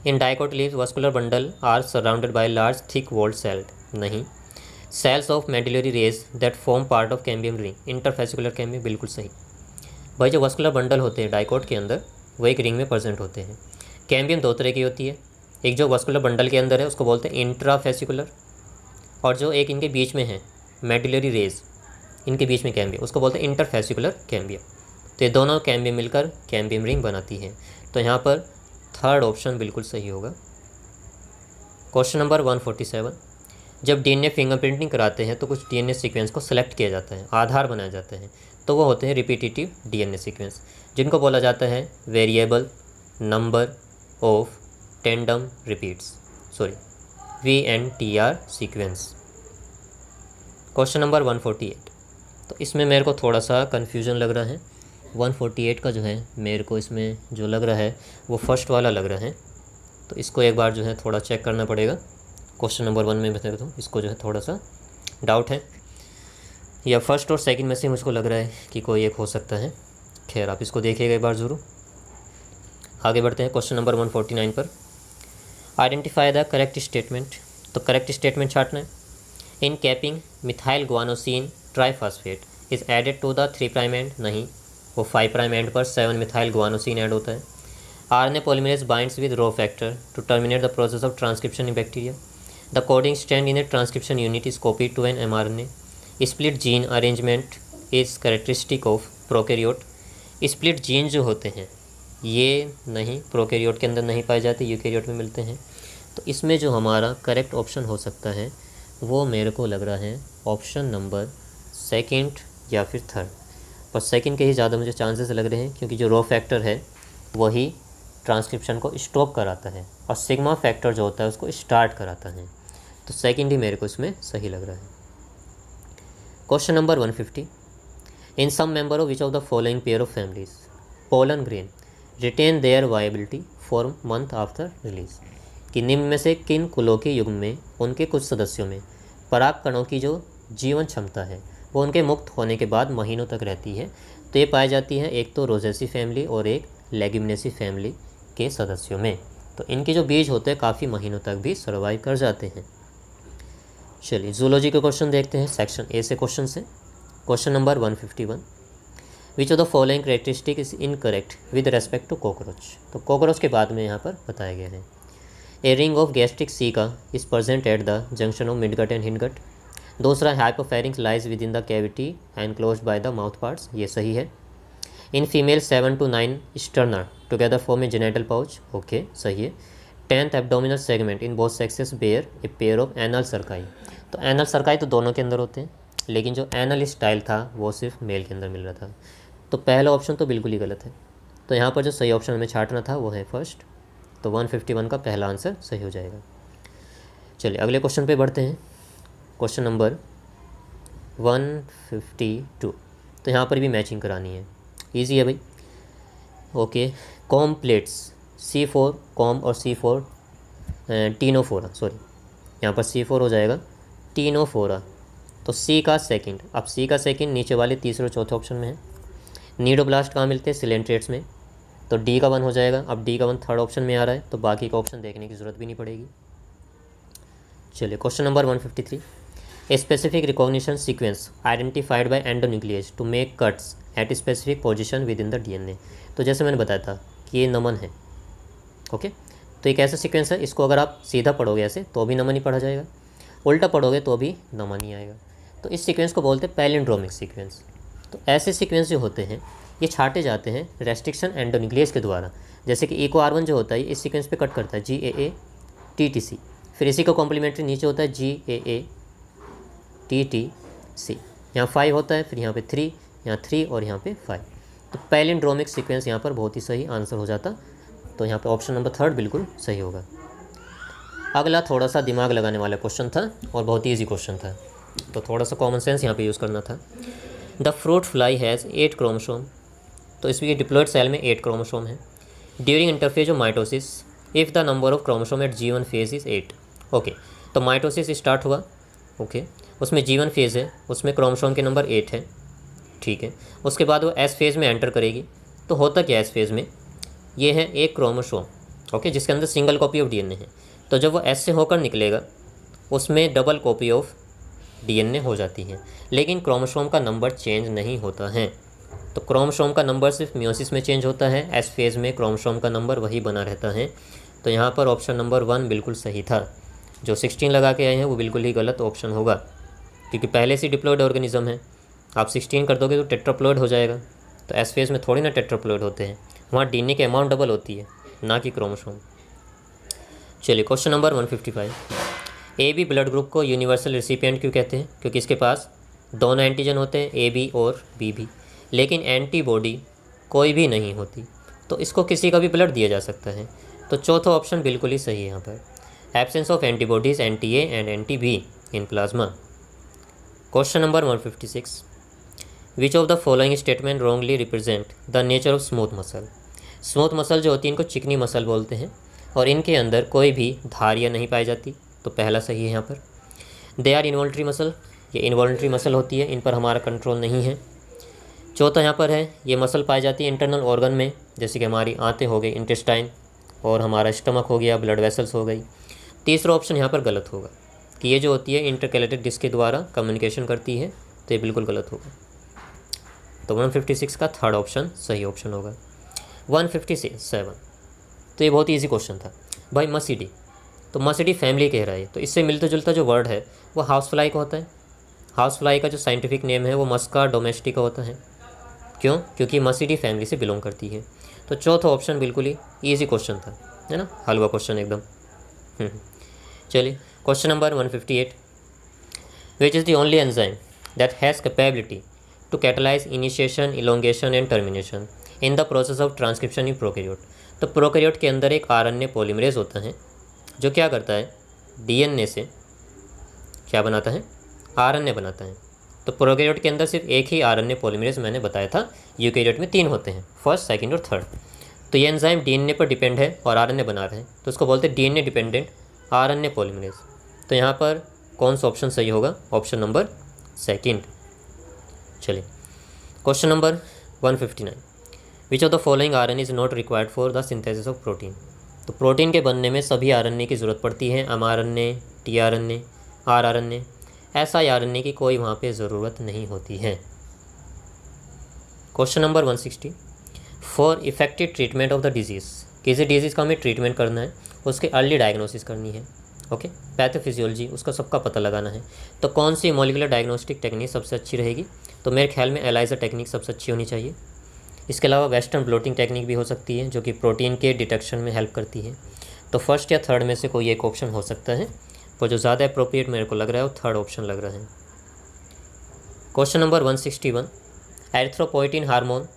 In dicot leaves vascular bundle are surrounded by large thick walled cell. नहीं। Cells of medullary rays that form part of cambium ring, interfascicular cambium, बिल्कुल सही। भाई जो वस्कुलर बंडल होते हैं डाइकोट के अंदर, वो एक रिंग में प्रेजेंट होते हैं। कैम्बियम दो तरह की होती है, एक जो वस्कुलर बंडल के अंदर है उसको बोलते हैं इंट्राफेसिकुलर, और जो एक इनके बीच में है मेडुलरी रेज, इनके बीच में कैम्बियम, उसको बोलते हैं इंटरफेसिकुलर कैम्बियम। तो ये दोनों कैम्बियम मिलकर कैम्बियम रिंग बनाती है, तो यहाँ पर थर्ड ऑप्शन बिल्कुल सही होगा। क्वेश्चन नंबर 147, जब डीएनए फिंगरप्रिंटिंग कराते हैं तो कुछ डीएनए सीक्वेंस को सेलेक्ट किया जाता है, आधार बनाए जाते हैं, तो वो होते हैं रिपीटेटिव डीएनए सीक्वेंस, जिनको बोला जाता है variable number of tandem repeats, VNTR sequence. Question number 148, तो इसमें मेरे को थोड़ा सा कन्फ्यूजन लग रहा है। 148 का जो है मेरे को इसमें जो लग रहा है वो फर्स्ट वाला लग रहा है, तो इसको एक बार जो है थोड़ा चेक करना पड़ेगा। क्वेश्चन नंबर 1 में बता दूँ, इसको जो है थोड़ा सा डाउट है, या फर्स्ट और सेकंड में से मुझको लग रहा है कि कोई एक हो सकता है। खैर, आप इसको देखिएगा एक बार ज़रूर। आगे बढ़ते हैं क्वेश्चन नंबर 149 पर। आइडेंटिफाई द करेक्ट स्टेटमेंट, तो करेक्ट स्टेटमेंट छाटना है। In capping methyl guanosine triphosphate is added to the 3' end, नहीं, वो 5' एंड पर 7 मिथाइल गुआनोसिन ऐड होता है। RNA polymerase binds with Rho factor to terminate the process of transcription in bacteria. The coding strand in a transcription unit is copied to an mRNA. Split gene arrangement is characteristic of prokaryote. Split gene जो होते हैं ये नहीं, प्रोकैरियोट के अंदर नहीं पाए जाते, यूकैरियोट में मिलते हैं। तो इसमें जो हमारा करेक्ट ऑप्शन हो सकता है वो मेरे को लग रहा है ऑप्शन नंबर सेकंड या फिर थर्ड, पर सेकंड के ही ज़्यादा मुझे चांसेस लग रहे हैं, क्योंकि जो रो फैक्टर है वही ट्रांसक्रिप्शन को स्टॉप कराता है और सिग्मा फैक्टर जो होता है उसको स्टार्ट कराता है, तो सेकंड ही मेरे को इसमें सही लग रहा है। Question number 150, in some member of which of the following pair of families pollen grain retain their viability for month after release, कि निम्न में से किन कुलों के युग्म में उनके कुछ सदस्यों में पराग कणों की जो जीवन क्षमता है वो उनके मुक्त होने के बाद महीनों तक रहती है। तो ये पाई जाती है एक तो रोजेसी फैमिली और एक लेग्यूमिनेसी फैमिली के सदस्यों में। तो इनके जो बीज होते हैं काफ़ी महीनों तक भी सर्वाइव कर जाते हैं। चलिए जूलॉजी के क्वेश्चन देखते हैं, सेक्शन ए से क्वेश्चन से। Question number 151, which of the following characteristic is incorrect with respect to cockroach. तो कॉकरोच के बाद में यहाँ पर बताया गया है। A ring of gastric caeca is present at the junction of midgut and hindgut. दूसरा, hypopharynx lies within the cavity enclosed by the mouth parts, ये सही है। In female 7 to 9 sterna together form a genital pouch, okay सही है। 10th abdominal segment in both sexes bear a pair of anal cerci. तो एनल सर्काई तो दोनों के अंदर होते हैं, लेकिन जो एनल स्टाइल था वो सिर्फ मेल के अंदर मिल रहा था। तो पहला ऑप्शन तो बिल्कुल ही गलत है, तो यहाँ पर जो सही ऑप्शन हमें छांटना था वो है फर्स्ट, तो 151 का पहला आंसर सही हो जाएगा। चलिए अगले क्वेश्चन पे बढ़ते हैं। क्वेश्चन नंबर 152, तो यहाँ पर भी मैचिंग करानी है, ईजी है भाई। Okay, com plates C4 com और C4 टीनोफोरा, सॉरी यहाँ पर C4 हो जाएगा टीनोफोरा, तो सी का सेकंड, अब सी का सेकंड नीचे वाले तीसरे और चौथे ऑप्शन में है। नीडोब्लास्ट कहाँ मिलते हैं? सिलेंट्रेट्स में, तो डी का 1 हो जाएगा। अब डी का 1 थर्ड ऑप्शन में आ रहा है, तो बाकी का ऑप्शन देखने की ज़रूरत भी नहीं पड़ेगी। चलिए question number 153, a specific recognition sequence identified by endonuclease to make cuts at specific position within the DNA. तो जैसे मैंने बताया था कि ये नमन है, ओके। तो एक ऐसा सीक्वेंस है, इसको अगर आप सीधा पढ़ोगे ऐसे तो भी नमन ही पढ़ा जाएगा, उल्टा पढ़ोगे तो भी नमन ही आएगा। तो इस सीक्वेंस को बोलते हैं पैलिंड्रोमिक सीक्वेंस। तो ऐसे सीक्वेंस जो होते हैं ये छाटे जाते हैं रेस्ट्रिक्शन एंडोन्यूक्लियस के द्वारा। जैसे कि इको R1 जो होता है इस सीक्वेंस पे कट करता है GAA TTC, फिर इसी का कॉम्प्लीमेंट्री नीचे होता है GAA TTC। यहाँ 5 होता है, फिर यहाँ पे 3, यहाँ 3 और यहाँ पे 5। तो पैलिंड्रोमिक सीक्वेंस यहाँ पर बहुत ही सही आंसर हो जाता। तो यहाँ पे ऑप्शन नंबर 3 बिल्कुल सही होगा। अगला थोड़ा सा दिमाग लगाने वाला क्वेश्चन था और बहुत ही ईजी क्वेश्चन था, तो थोड़ा सा कॉमन सेंस यहाँ पे यूज़ करना था। The fruit fly has 8 chromosome. तो इसमें डिप्लॉयड सेल में 8 क्रोमोसोम है। During interphase of mitosis if the number of chromosome at G1 phase is 8। Okay, तो माइटोसिस स्टार्ट हुआ, ओके, उसमें G1 फेज है, उसमें क्रोमोसोम के नंबर 8 है, ठीक है। उसके बाद वो S फेज़ में एंटर करेगी। तो होता क्या S फेज़ में, ये है एक क्रोमोसोम, ओके, जिसके अंदर सिंगल कॉपी ऑफ DNA है। तो जब वो S से होकर निकलेगा उसमें डबल कॉपी ऑफ DNA हो जाती है, लेकिन क्रोमोसोम का नंबर चेंज नहीं होता है। तो क्रोमोसोम का नंबर सिर्फ मियोसिस में चेंज होता है, S फेज़ में क्रोमोसोम का नंबर वही बना रहता है। तो यहाँ पर ऑप्शन नंबर 1 बिल्कुल सही था। जो 16 लगा के आए हैं वो बिल्कुल ही गलत ऑप्शन होगा, क्योंकि पहले से डिप्लॉयड ऑर्गेनिज्म है। आप 16 कर दोगे तो टेट्राप्लॉयड हो जाएगा। तो S फेज़ में थोड़ी ना टेट्राप्लॉयड होते हैं, वहाँ DNA की अमाउंट डबल होती है, ना कि क्रोमोसोम। चलिए question number 155, AB blood group को यूनिवर्सल रिसिपिएंट क्यों कहते हैं? क्योंकि इसके पास दोनों एंटीजन होते हैं, AB और BB, लेकिन एंटीबॉडी कोई भी नहीं होती। तो इसको किसी का भी ब्लड दिया जा सकता है। तो चौथा ऑप्शन बिल्कुल ही सही है यहाँ पर, absence of antibodies anti A and anti B in plasma. Question number 156, which of the following statement wrongly represent the nature of smooth muscle. Smooth muscle जो होती है इनको चिकनी मसल बोलते हैं और इनके अंदर कोई भी धारियाँ नहीं पाई जाती। तो पहला सही है यहाँ पर। दे आर इन्वॉल्ट्री मसल, ये इन्वॉल्ट्री मसल होती है, इन पर हमारा कंट्रोल नहीं है। चौथा यहाँ पर है, ये मसल पाई जाती है इंटरनल ऑर्गन में, जैसे कि हमारी आंतें हो गई, इंटेस्टाइन, और हमारा स्टमक हो गया, ब्लड वेसल्स हो गई। तीसरा ऑप्शन यहाँ पर गलत होगा कि ये जो होती है इंटरकैलेटेड डिस्क के द्वारा कम्युनिकेशन करती है, तो ये बिल्कुल गलत होगा। तो 156 का थर्ड ऑप्शन सही ऑप्शन होगा। 157, तो ये बहुत ईजी क्वेश्चन था भाई। मसीडी, तो मसीडी फैमिली कह रहा है, तो इससे मिलता जुलता जो वर्ड है वो हाउस फ्लाई का होता है। हाउस फ्लाई का जो साइंटिफिक नेम है वो मस्का डोमेस्टिका होता है। क्यों? क्योंकि मसीडी फैमिली से बिलोंग करती है। तो चौथा ऑप्शन बिल्कुल ही ईजी क्वेश्चन था, है ना, हलवा क्वेश्चन एकदम। चलिए question number 158, which is the only enzyme that has capability to catalyse initiation, elongation and termination in the process of transcription in prokaryote. तो प्रोकैरियोट के अंदर एक RNA पॉलीमरेज होता है जो क्या करता है, DNA से क्या बनाता है, RNA बनाता है। तो प्रोकैरियोट के अंदर सिर्फ एक ही RNA पॉलीमरेज मैंने बताया था, यूकैरियोट में 3 होते हैं, फर्स्ट, सेकंड और थर्ड। तो ये एंजाइम DNA पर डिपेंड है और RNA बना रहे हैं, तो उसको बोलते हैं DNA डिपेंडेंट RNA पॉलीमरेज। तो यहाँ पर कौन सा ऑप्शन सही होगा? Option number second. चलिए question number 159, which of the following RNA is not required for the synthesis of protein. तो प्रोटीन के बनने में सभी RNA की ज़रूरत पड़ती है, mRNA, tRNA, rRNA। siRNA की कोई वहाँ पे ज़रूरत नहीं होती है। Question number 160, for effective treatment of the disease, किसी डिजीज़ का हमें ट्रीटमेंट करना है, उसके अर्ली डायग्नोसिस करनी है, ओके, पैथोफिजियोलॉजी उसका सबका पता लगाना है, तो कौन सी मॉलिक्यूलर डायग्नोस्टिक टेक्निक सबसे अच्छी रहेगी? तो मेरे ख्याल में एलाइजा टेक्निक सबसे अच्छी होनी चाहिए। इसके अलावा वेस्टर्न ब्लोटिंग टेक्निक भी हो सकती है जो कि प्रोटीन के डिटेक्शन में हेल्प करती है। तो फर्स्ट या थर्ड में से कोई एक ऑप्शन हो सकता है, और जो ज़्यादा अप्रोप्रिएट मेरे को लग रहा है वो थर्ड ऑप्शन लग रहा है। क्वेश्चन नंबर 161, एरिथ्रोपोइटिन हार्मोन,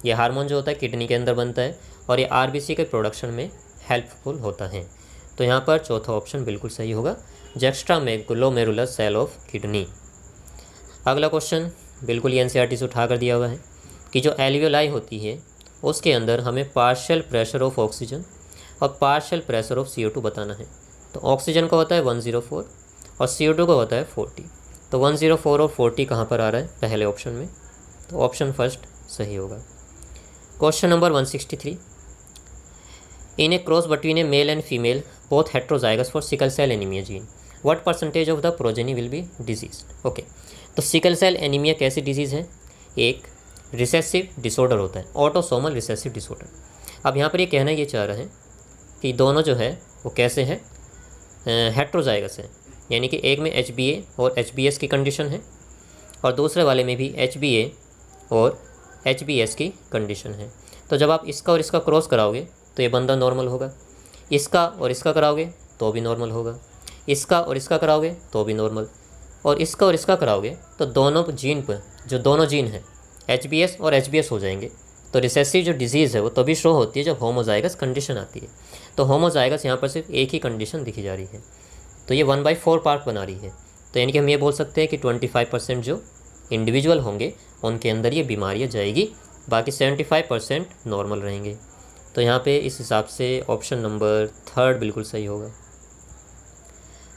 ये हार्मोन जो होता है किडनी के अंदर बनता है और ये RBC के प्रोडक्शन में हेल्पफुल होता है। तो यहाँ पर चौथा ऑप्शन बिल्कुल सही होगा, जुक्स्टामेगुलोमेरुलर सेल ऑफ किडनी। अगला क्वेश्चन बिल्कुल NCERT से उठा कर दिया हुआ है कि जो एल्वियोलाई होती है उसके अंदर हमें पार्शियल प्रेशर ऑफ ऑक्सीजन और पार्शियल प्रेशर ऑफ CO2 बताना है। तो ऑक्सीजन का होता है 104 और CO2 का होता है 40। तो 104 और 40 कहाँ पर आ रहा है? पहले ऑप्शन में, तो ऑप्शन फर्स्ट सही होगा। Question number 163, in a cross between a male and female both heterozygous for sickle cell anaemia gene, what percentage of the progeny will be disease? Okay, तो सिकल सेल एनीमिया कैसी डिजीज़ है? एक रिसेसिव डिसऑर्डर होता है, ऑटोसोमल रिसेसिव डिसऑर्डर। अब यहाँ पर ये कहना ये चाह रहे हैं कि दोनों जो है वो कैसे हैं? हेट्रोजाइगस है, यानी कि एक में HbA और HbS की कंडीशन है और दूसरे वाले में भी HbA और HbS की कंडीशन है। तो जब आप इसका और इसका क्रॉस कराओगे तो ये बंदा नॉर्मल होगा, इसका और इसका कराओगे तो भी नॉर्मल होगा, इसका और इसका कराओगे तो भी नॉर्मल, और इसका और इसका कराओगे तो दोनों जीन पर जो दोनों जीन हैं HbS और HbS हो जाएंगे। तो रिसेसिव जो डिजीज़ है वो तभी शो होती है जब होमोजाइगस कंडीशन आती है। तो होमोजाइगस यहाँ पर सिर्फ एक ही कंडीशन दिखी जा रही है, तो ये 1/4 पार्ट बना रही है। तो यानी कि हम ये बोल सकते हैं कि 25% जो इंडिविजुअल होंगे उनके अंदर ये बीमारियाँ जाएगी, बाकी 75% नॉर्मल रहेंगे। तो यहाँ पे इस हिसाब से ऑप्शन नंबर थर्ड बिल्कुल सही होगा।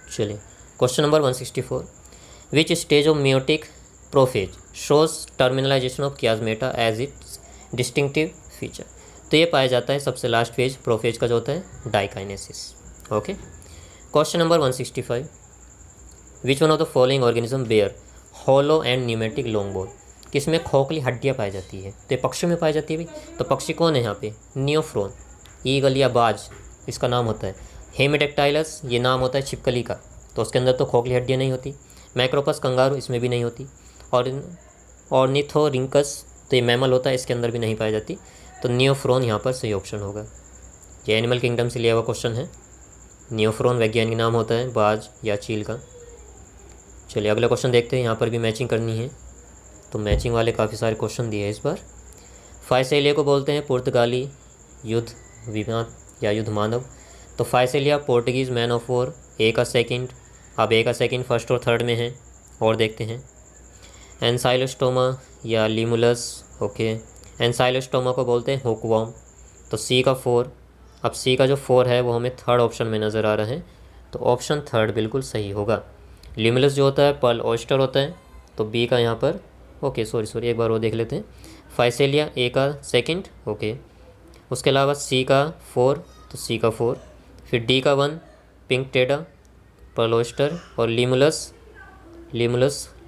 चलिए question number 164, which stage of meiotic prophase shows terminalisation of chiasmata as its distinctive feature? तो ये पाया जाता है सबसे लास्ट फेज प्रोफेज का जो होता है diakinesis. Okay, question number 165, which one of the following organism bear hollow and pneumatic long bone? किसमें खोखली हड्डियाँ पाई जाती है? तो ये पक्षी में पाई जाती है भाई। तो पक्षी कौन है यहाँ पे? नियोफ्रोन, ईगल या बाज इसका नाम होता है। हेमिडेक्टाइलस ये नाम होता है छिपकली का, तो उसके अंदर तो खोखली हड्डियाँ नहीं होती। मैक्रोपस कंगारू इसमें भी नहीं होती। और ऑर्निथोरिंकस तो ये मैमल होता है, इसके अंदर भी नहीं पाई जाती। तो नियोफ्रोन यहाँ पर सही ऑप्शन होगा। ये एनिमल किंगडम से लिया हुआ क्वेश्चन है। नियोफ्रोन वैज्ञानिक नाम होता है बाज या चील का। चलिए अगला क्वेश्चन देखते हैं, यहाँ पर भी मैचिंग करनी है, तो मैचिंग वाले काफ़ी सारे क्वेश्चन दिए हैं इस बार। फाइसेलिया को बोलते हैं पुर्तगाली युद्ध विमान या युद्ध मानव। तो Physalia Portuguese man of war, A का सेकंड। अब ए का सेकंड फर्स्ट और थर्ड में है, और देखते हैं। एनसाइलोस्टोमा या लिमुलस, ओके, एनसाइलोस्टोमा को बोलते हैं हुकवॉर्म। तो सी का 4। अब सी का जो 4 है वो हमें थर्ड ऑप्शन में नज़र आ रहा है, तो ऑप्शन थर्ड बिल्कुल सही होगा। लिमुलस जो होता है पर्ल ऑयस्टर होता है, तो बी का यहाँ पर, ओके सॉरी एक बार वो देख लेते हैं। फाइसेलिया ए का सेकंड, ओके, उसके अलावा सी का 4, तो सी का 4, फिर डी का 1 पिंक टेडा, पर्ल ऑयस्टर, और लिमुलस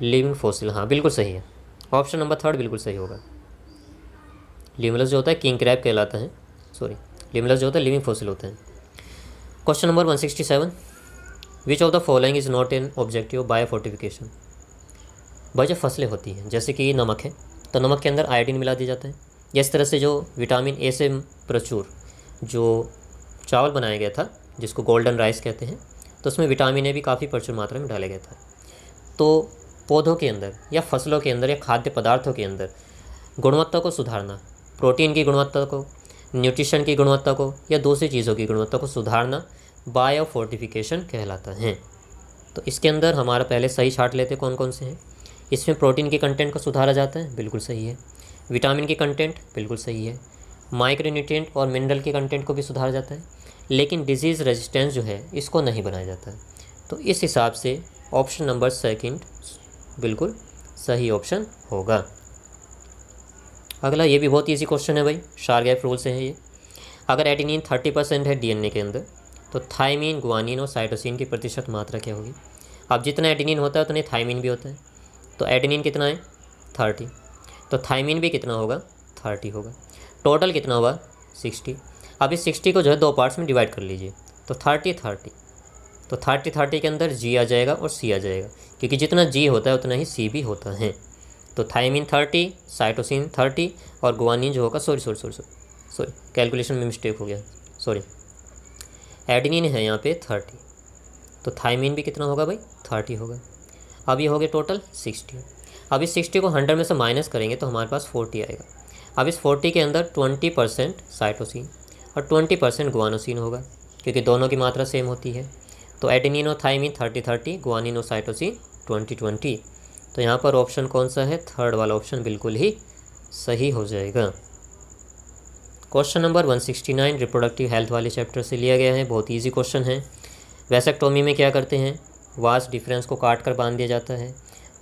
लिविंग फॉसिल। हाँ बिल्कुल सही है, ऑप्शन नंबर थर्ड बिल्कुल सही होगा। लिमुलस जो होता है किंग क्रैब कहलाता है, लिमुलस जो होता है लिविंग फॉसिल होता है। Question number 167, which of the following is not an objective biofortification? भाई जो फसलें होती हैं जैसे कि नमक है, तो नमक के अंदर आयोडीन मिला दिया जाता है। इस तरह से जो विटामिन ए से प्रचुर जो चावल बनाया गया था जिसको गोल्डन राइस कहते हैं, तो उसमें विटामिन ए भी काफ़ी प्रचुर मात्रा में डाला गया था। तो पौधों के अंदर या फसलों के अंदर या खाद्य पदार्थों के अंदर गुणवत्ता को सुधारना, प्रोटीन की गुणवत्ता को, न्यूट्रिशन की गुणवत्ता को या दूसरी चीज़ों की गुणवत्ता को सुधारना बायोफोर्टिफिकेशन कहलाता है। तो इसके अंदर हमारा पहले सही छांट लेते कौन कौन से हैं। इसमें प्रोटीन के कंटेंट को सुधारा जाता है, बिल्कुल सही है। विटामिन की कंटेंट बिल्कुल सही है। माइक्रोन्यूट्रिएंट और मिनरल के कंटेंट को भी सुधारा जाता है, लेकिन डिजीज़ रेजिस्टेंस जो है इसको नहीं बनाया जाता है। तो इस हिसाब से ऑप्शन नंबर सेकंड बिल्कुल सही ऑप्शन होगा। अगला ये भी बहुत ईजी क्वेश्चन है भाई, शारगैफ रूल से है ये। अगर एडेनिन 30% है डीएनए के अंदर, तो थाइमिन, गुआनिन और साइटोसिन की प्रतिशत मात्रा क्या होगी? अब जितना एडेनिन होता है उतने थाइमिन भी होता है। तो एडेनिन कितना है? 30। तो थाइमिन भी कितना होगा? 30 होगा। टोटल कितना होगा? 60। अब इस 60 को जो है 2 पार्ट्स में डिवाइड कर लीजिए, तो 30 तो 30 के अंदर जी आ जाएगा और सी आ जाएगा, क्योंकि जितना जी होता है उतना ही सी भी होता है। तो थाइमिन 30, साइटोसिन 30 और गुआनिन जो होगा, सॉरी कैलकुलेशन में मिस्टेक हो गया, सॉरी, एडेनिन है यहाँ पे 30, तो थाइमिन भी कितना होगा भाई? 30 होगा। अब ये हो गया टोटल 60। अब इस 60 को 100 में से माइनस करेंगे तो हमारे पास 40 आएगा। अब इस 40 के अंदर 20% साइटोसिन और 20% गुआनोसिन होगा, क्योंकि दोनों की मात्रा सेम होती है। तो एडेनिन और थाइमिन 30-30, गुआनिन और साइटोसिन 20-20। तो यहाँ पर ऑप्शन कौन सा है? थर्ड वाला ऑप्शन बिल्कुल ही सही हो जाएगा। क्वेश्चन नंबर 169 रिप्रोडक्टिव हेल्थ वाले चैप्टर से लिया गया है, बहुत ईजी क्वेश्चन है। वैसेक्टोमी में क्या करते हैं? वास डिफरेंस को काट कर बांध दिया जाता है।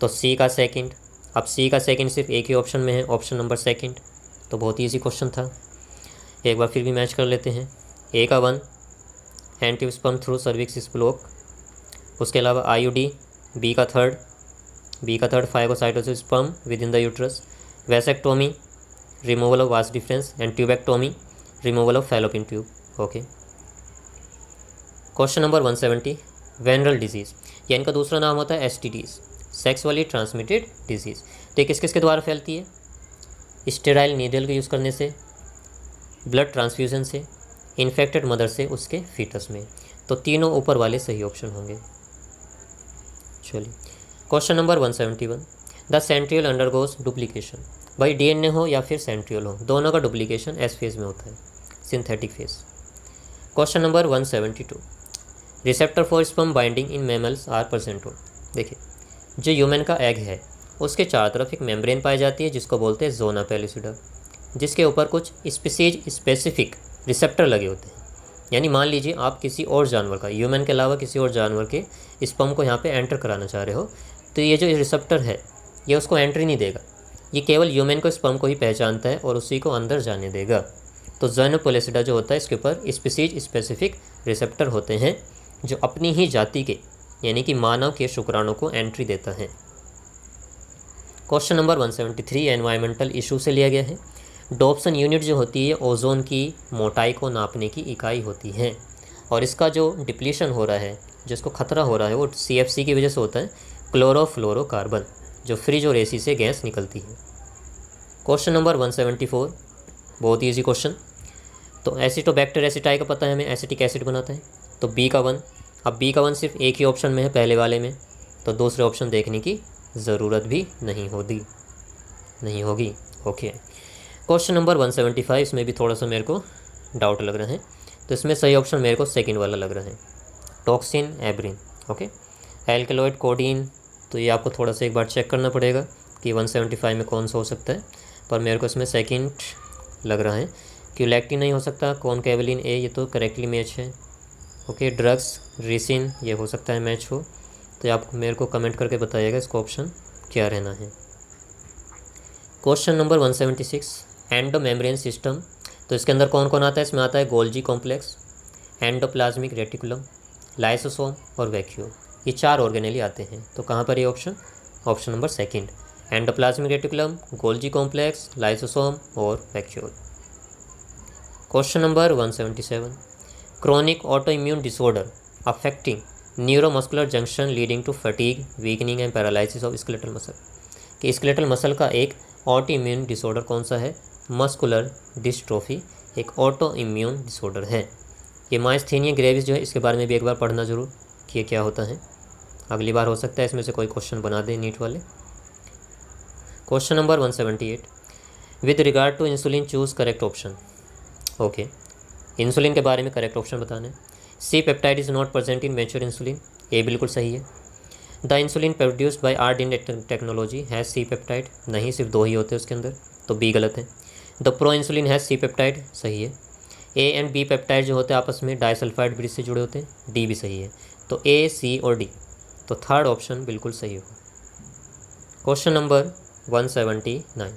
तो सी का सेकंड, अब सी का सेकंड सिर्फ एक ही ऑप्शन में है, ऑप्शन नंबर सेकंड, तो बहुत ही ईजी क्वेश्चन था। एक बार फिर भी मैच कर लेते हैं। ए का 1 एंटीस्पर्म थ्रू सर्विक्स ब्लॉक, उसके अलावा आईयूडी, बी का third phagocytosis sperm with in the uterus, vasectomy removal of vas deferens, and tubectomy removal of fallopian tube. Okay, question number 170 venereal disease, या इनका दूसरा नाम होता है एसटीडीज, सेक्सुअली ट्रांसमिटेड डिजीज़। तो ये किस किस के द्वारा फैलती है? स्टेराइल नीडल के यूज़ करने से, ब्लड ट्रांसफ्यूजन से, इन्फेक्टेड मदर से उसके फीटस में। तो तीनों ऊपर वाले सही ऑप्शन होंगे। चलिए, question number 171 the centriole undergoes duplication. भाई डीएनए हो या फिर सेंट्रियल हो, दोनों का डुप्लीकेशन एस फेज में होता है, synthetic phase. Question number 172 receptor for sperm binding in mammals are present हो। देखिए, जो ह्यूमन का एग है उसके चारों तरफ एक मेम्ब्रेन पाई जाती है जिसको बोलते हैं जोना पेलिसिडा, जिसके ऊपर कुछ स्पीसीज स्पेसिफिक रिसेप्टर लगे होते हैं। यानी मान लीजिए आप किसी और जानवर का, ह्यूमन के अलावा किसी और जानवर के स्पर्म को यहाँ पे एंटर कराना चाह रहे हो, तो ये जो रिसेप्टर है ये उसको एंट्री नहीं देगा, ये केवल ह्यूमन को स्पर्म को ही पहचानता है और उसी को अंदर जाने देगा। तो जोना पेलिसिडा जो होता है इसके ऊपर स्पीसीज स्पेसिफिक रिसेप्टर होते हैं जो अपनी ही जाति के यानी कि मानव के शुक्राणु को एंट्री देता है। क्वेश्चन नंबर 173 एनवायरमेंटल इशू से लिया गया है। डॉप्सन यूनिट जो होती है ओजोन की मोटाई को नापने की इकाई होती है, और इसका जो डिप्लीशन हो रहा है, जिसको खतरा हो रहा है, वो CFC की वजह से होता है, क्लोरोफ्लोरोकार्बन, जो फ्रिज और एसी से गैस निकलती है। क्वेश्चन नंबर 174 बहुत ईजी क्वेश्चन। तो एसिटोबैक्टर एसिटाई का पता है हमें, एसिटिक एसिड बनाता है। तो बी का 1, अब बी का 1 सिर्फ एक ही ऑप्शन में है पहले वाले में, तो दूसरे ऑप्शन देखने की ज़रूरत भी नहीं होगी। ओके, क्वेश्चन नंबर 175, इसमें भी थोड़ा सा मेरे को डाउट लग रहा है, तो इसमें सही ऑप्शन मेरे को सेकंड वाला लग रहा है, toxin abrin. Okay, alkaloid codeine, तो ये आपको थोड़ा सा एक बार चेक करना पड़ेगा कि 175 में कौन सा हो सकता है, पर मेरे को इसमें सेकंड लग रहा है। क्यूलैक्टिन नहीं हो सकता, कॉनकेवलिन ए, ये तो करेक्टली मैच है। ओके, ड्रग्स रिसिन, ये हो सकता है मैच हो, तो आप मेरे को कमेंट करके बताइएगा इसका ऑप्शन क्या रहना है। क्वेश्चन नंबर 176 एंडोमेम्ब्रेन सिस्टम, तो इसके अंदर कौन कौन आता है? इसमें आता है Golgi complex, endoplasmic reticulum, lysosome और वैक्यूल, ये 4 ऑर्गेनेली आते हैं। तो कहाँ पर ये option number second, endoplasmic reticulum, Golgi complex, lysosome और vacuole. Question number 177 chronic auto immune disorder affecting neuromuscular junction leading to fatigue, weakening and paralysis of skeletal muscle, कि स्केलेटल मसल का एक ऑटो इम्यून डिसऑर्डर कौन सा है? मस्कुलर डिस्ट्रोफी एक ऑटो इम्यून डिसऑर्डर है। ये माइस्थेनिया ग्रेविस जो है, इसके बारे में भी एक बार पढ़ना जरूर कि ये क्या होता है, अगली बार हो सकता है इसमें से कोई क्वेश्चन बना दे नीट वाले। Question number 178 with regard to insulin choose correct option. Okay, insulin के बारे में करेक्ट ऑप्शन बताना है। C peptide is not present in mature insulin, ये बिल्कुल सही है। The insulin produced by R D technology has C peptide, नहीं, सिर्फ 2 ही होते हैं उसके अंदर, तो बी गलत है। The pro insulin has C peptide, सही है। ए एंड बी पेप्टाइड जो होते हैं आपस में डाइसल्फाइड ब्रिज से जुड़े होते हैं, डी भी सही है। तो ए, सी और डी, तो थर्ड ऑप्शन बिल्कुल सही होगा। Question number 179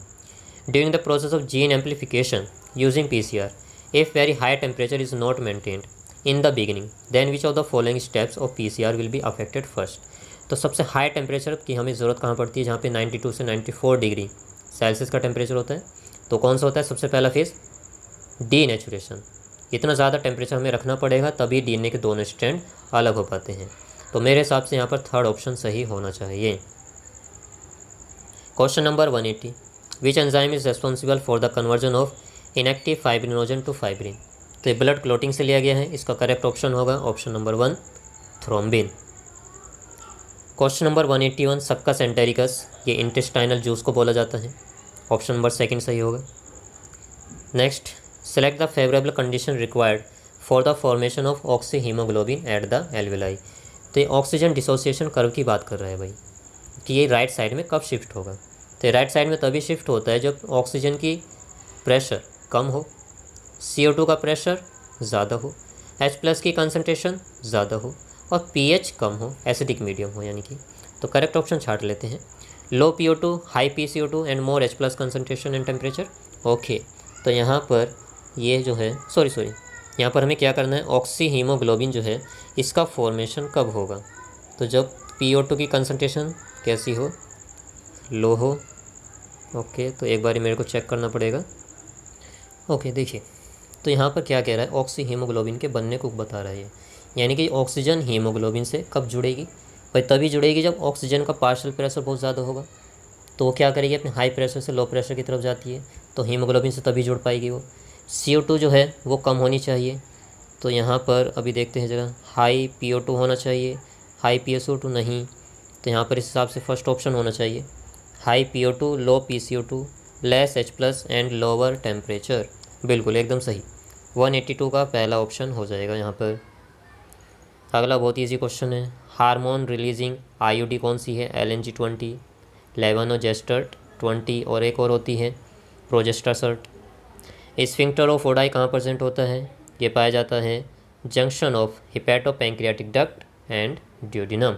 during the process of gene amplification using PCR, if very high temperature is not maintained in the beginning, then which of the following steps of PCR will be affected first। तो सबसे हाई टेम्परेचर की हमें ज़रूरत कहाँ पड़ती है? जहाँ पे 92 से 94 डिग्री सेल्सियस का टेम्परेचर होता है। तो कौन सा होता है सबसे पहला फेज़? डीनेचुरेशन। इतना ज़्यादा टेम्परेचर हमें रखना पड़ेगा तभी DNA के दोनों स्ट्रैंड अलग हो पाते हैं। तो मेरे हिसाब से यहाँ पर थर्ड ऑप्शन सही होना चाहिए। Question number 180 which enzyme is responsible for the conversion of inactive fibrinogen to fibrin. तो ये ब्लड क्लोटिंग से लिया गया है, इसका करेक्ट ऑप्शन होगा option number 1 thrombin. Question number 181 succus entericus, ये इंटेस्टाइनल जूस को बोला जाता है, ऑप्शन नंबर सेकंड सही होगा। Next, select the favourable condition required for the formation of oxy haemoglobin at the alveoli. तो ये ऑक्सीजन डिसोसिएशन कर्व की बात कर रहा है भाई, कि ये राइट साइड में कब शिफ्ट होगा। तो ये राइट साइड में तभी शिफ्ट होता है जब ऑक्सीजन की प्रेशर कम हो, CO2 का प्रेशर ज़्यादा हो, H+ की कंसनट्रेशन ज़्यादा हो और pH कम हो, एसिडिक मीडियम हो यानी कि। तो करेक्ट ऑप्शन छाट लेते हैं। लो PO2, high PCO2 and more H+ concentration and temperature. Okay, तो यहाँ पर ये जो है सॉरी यहाँ पर हमें क्या करना है, ऑक्सी हीमोग्लोबिन जो है इसका फॉर्मेशन कब होगा। तो जब PO2 की कंसनट्रेशन कैसी हो, लो हो। ओके, तो एक बार मेरे को चेक करना पड़ेगा। ओके, देखिए तो यहाँ पर क्या कह रहा है, ऑक्सी हीमोग्लोबिन के बनने को बता रहा है, यानी कि ऑक्सीजन हीमोग्लोबिन से कब जुड़ेगी भाई, तभी जुड़ेगी जब ऑक्सीजन का पार्शियल प्रेशर बहुत ज़्यादा होगा। तो वो क्या करेगी, अपने हाई प्रेशर से लो प्रेशर की तरफ जाती है, तो हीमोग्लोबिन से तभी जुड़ पाएगी वो। CO2 जो है वो कम होनी चाहिए, तो यहाँ पर अभी देखते हैं ज़रा, हाई PO2 होना चाहिए, हाई PSO2 नहीं। तो यहाँ पर इस हिसाब से फर्स्ट ऑप्शन होना चाहिए, high PO2 low PCO2 less H+ and lower temperature. बिल्कुल एकदम सही, 182 का पहला ऑप्शन हो जाएगा यहाँ पर। अगला बहुत ईजी क्वेश्चन है, हार्मोन रिलीजिंग IUD कौन सी है, LNG-20, लेवानोजेस्टर्ट 20 और एक और होती है प्रोजेस्टासर्ट। स्फिंक्टर ऑफ ओडाई कहाँ प्रेजेंट होता है, ये पाया जाता है junction of hepatopancreatic duct and duodenum.